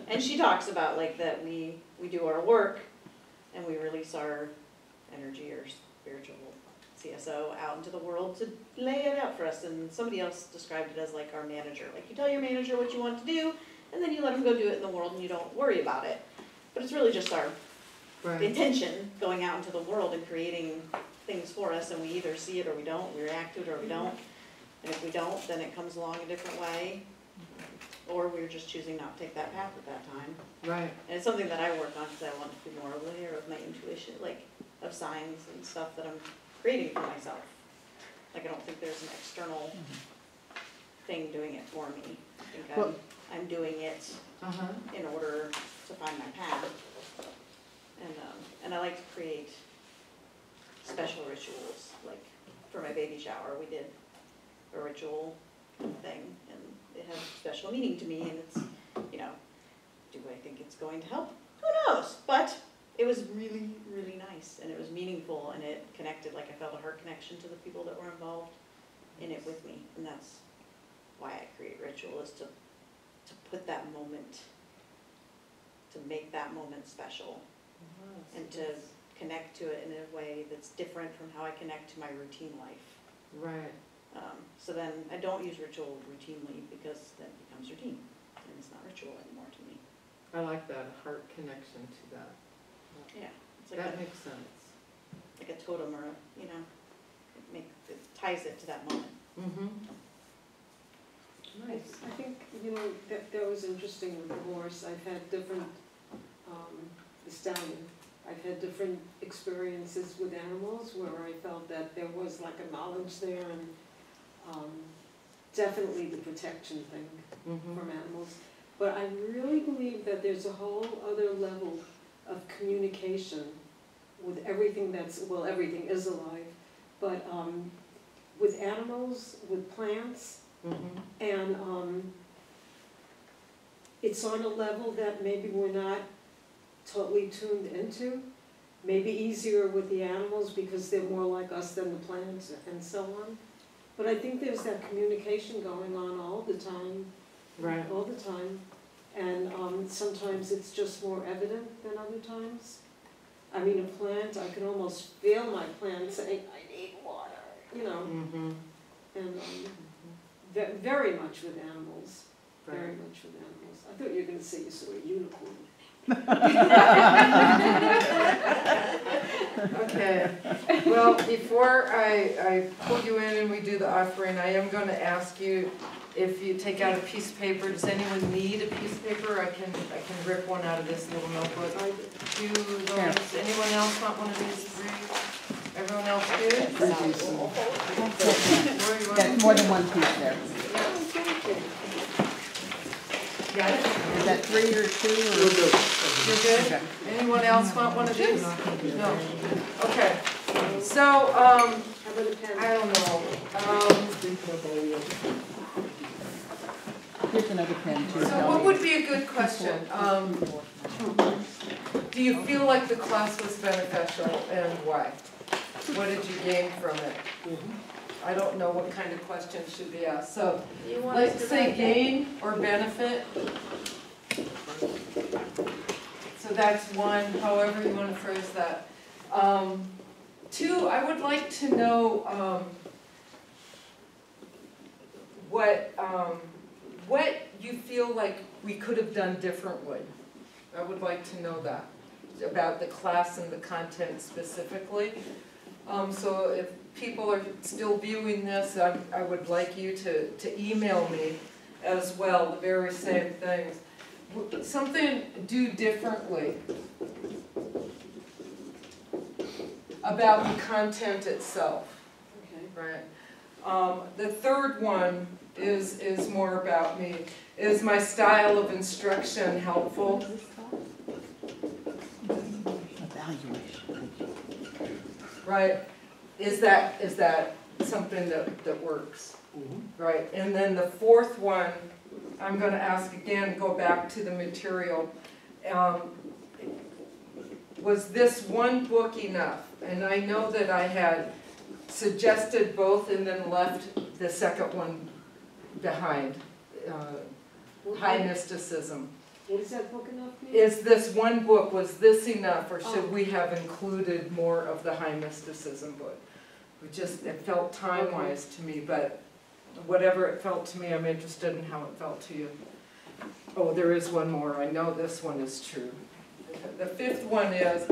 And she talks about like that we do our work and we release our energy or spiritual CSO out into the world to lay it out for us. And somebody else described it as like our manager. Like you tell your manager what you want to do, and then you let them go do it in the world and you don't worry about it. But it's really just our intention going out into the world and creating things for us, and we either see it or we don't, we react to it or we don't. And if we don't, then it comes along a different way, or we're just choosing not to take that path at that time. Right. And it's something that I work on because I want to be more aware of my intuition, like of signs and stuff that I'm creating for myself. Like I don't think there's an external thing doing it for me. I think I'm doing it in order to find my path. And I like to create special rituals. Like for my baby shower, we did a ritual thing, and it has special meaning to me, and it's, you know, do I think it's going to help? Who knows? But it was really, really nice, and it was meaningful, and it connected, like I felt a heart connection to the people that were involved in it with me, and that's why I create ritual, is to put that moment, to make that moment special, and to connect to it in a way that's different from how I connect to my routine life. Right. So then I don't use ritual routinely because then it becomes routine, and it's not ritual anymore to me. I like that heart connection to that. Yeah, it's like that makes sense. Like a totem, or you know, it ties it to that moment. Nice. I think, you know, that was interesting with the horse. I've had different, the stallion, I've had different experiences with animals where I felt that there was like a knowledge there, and definitely the protection thing from animals. But I really believe that there's a whole other level of communication with everything that's, well, everything is alive, but with animals, with plants, and it's on a level that maybe we're not totally tuned into. Maybe easier with the animals because they're more like us than the plants and so on. But I think there's that communication going on all the time. Right. All the time. And sometimes it's just more evident than other times. I mean, a plant, I can almost feel my plant saying, I need water, you know. And very much with animals, very much with animals. I thought you were gonna say you saw a unicorn. Okay, well, before I pull you in and we do the offering, I am gonna ask you if you take out a piece of paper. Does anyone need a piece of paper? I can rip one out of this little notebook. Do those, anyone else want one of these three? Everyone else good? That's more than one piece there. Got it? Is that 3 or 2 or? You're good? Okay. Anyone else want one of these? No. Okay. So, How about a pen? I don't know. Here's another pen too. So what would be a good question? Do you feel like the class was beneficial and why? What did you gain from it? I don't know what kind of questions should be asked. So You want us let's to say write gain or benefit. So that's one, however you want to phrase that. 2, I would like to know what you feel like we could have done differently. I would like to know that, about the class and the content specifically. So if people are still viewing this, I would like you to email me as well, the very same things. Something do differently about the content itself. Okay. Right. The third one is more about me. Is my style of instruction helpful? Evaluation. Right. Is that something that works? Right. And then the fourth one, I'm going to ask again, go back to the material. Was this one book enough? And I know that I had suggested both and then left the second one behind, high mysticism. What is that book enough? Is this one book, was this enough, or should we have included more of the high mysticism book? It felt time-wise to me, but whatever it felt to me, I'm interested in how it felt to you. Oh, there is one more. I know this one is true. The fifth one is,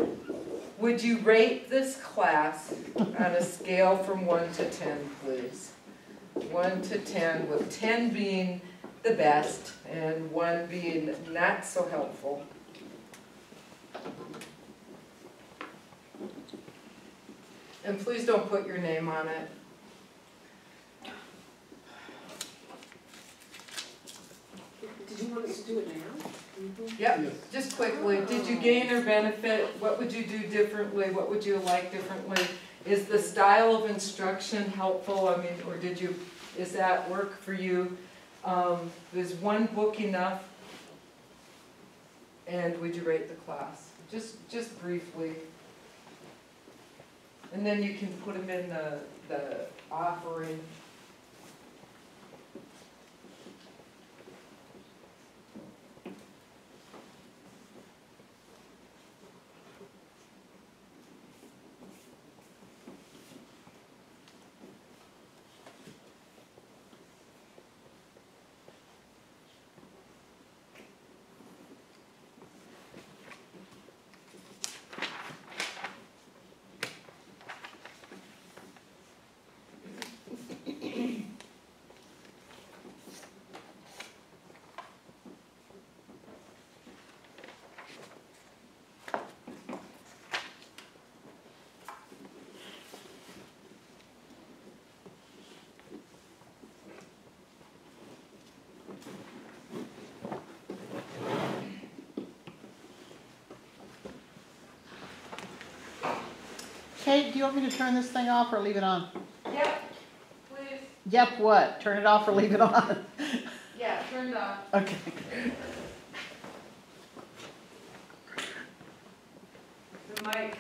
would you rate this class on a scale from 1 to 10, please? 1 to 10, with 10 being the best and 1 being not so helpful. And please don't put your name on it. Did you want us to do it now? Yep, Yes. just quickly, did you gain or benefit? What would you do differently? What would you like differently? Is the style of instruction helpful? I mean, or is that work for you? Is one book enough? And would you rate the class? Just briefly. And then you can put them in the offering. Kate, do you want me to turn this thing off or leave it on? Yep, please. Yep, what? Turn it off or leave it on? Yeah, turn it off. Okay. The mic.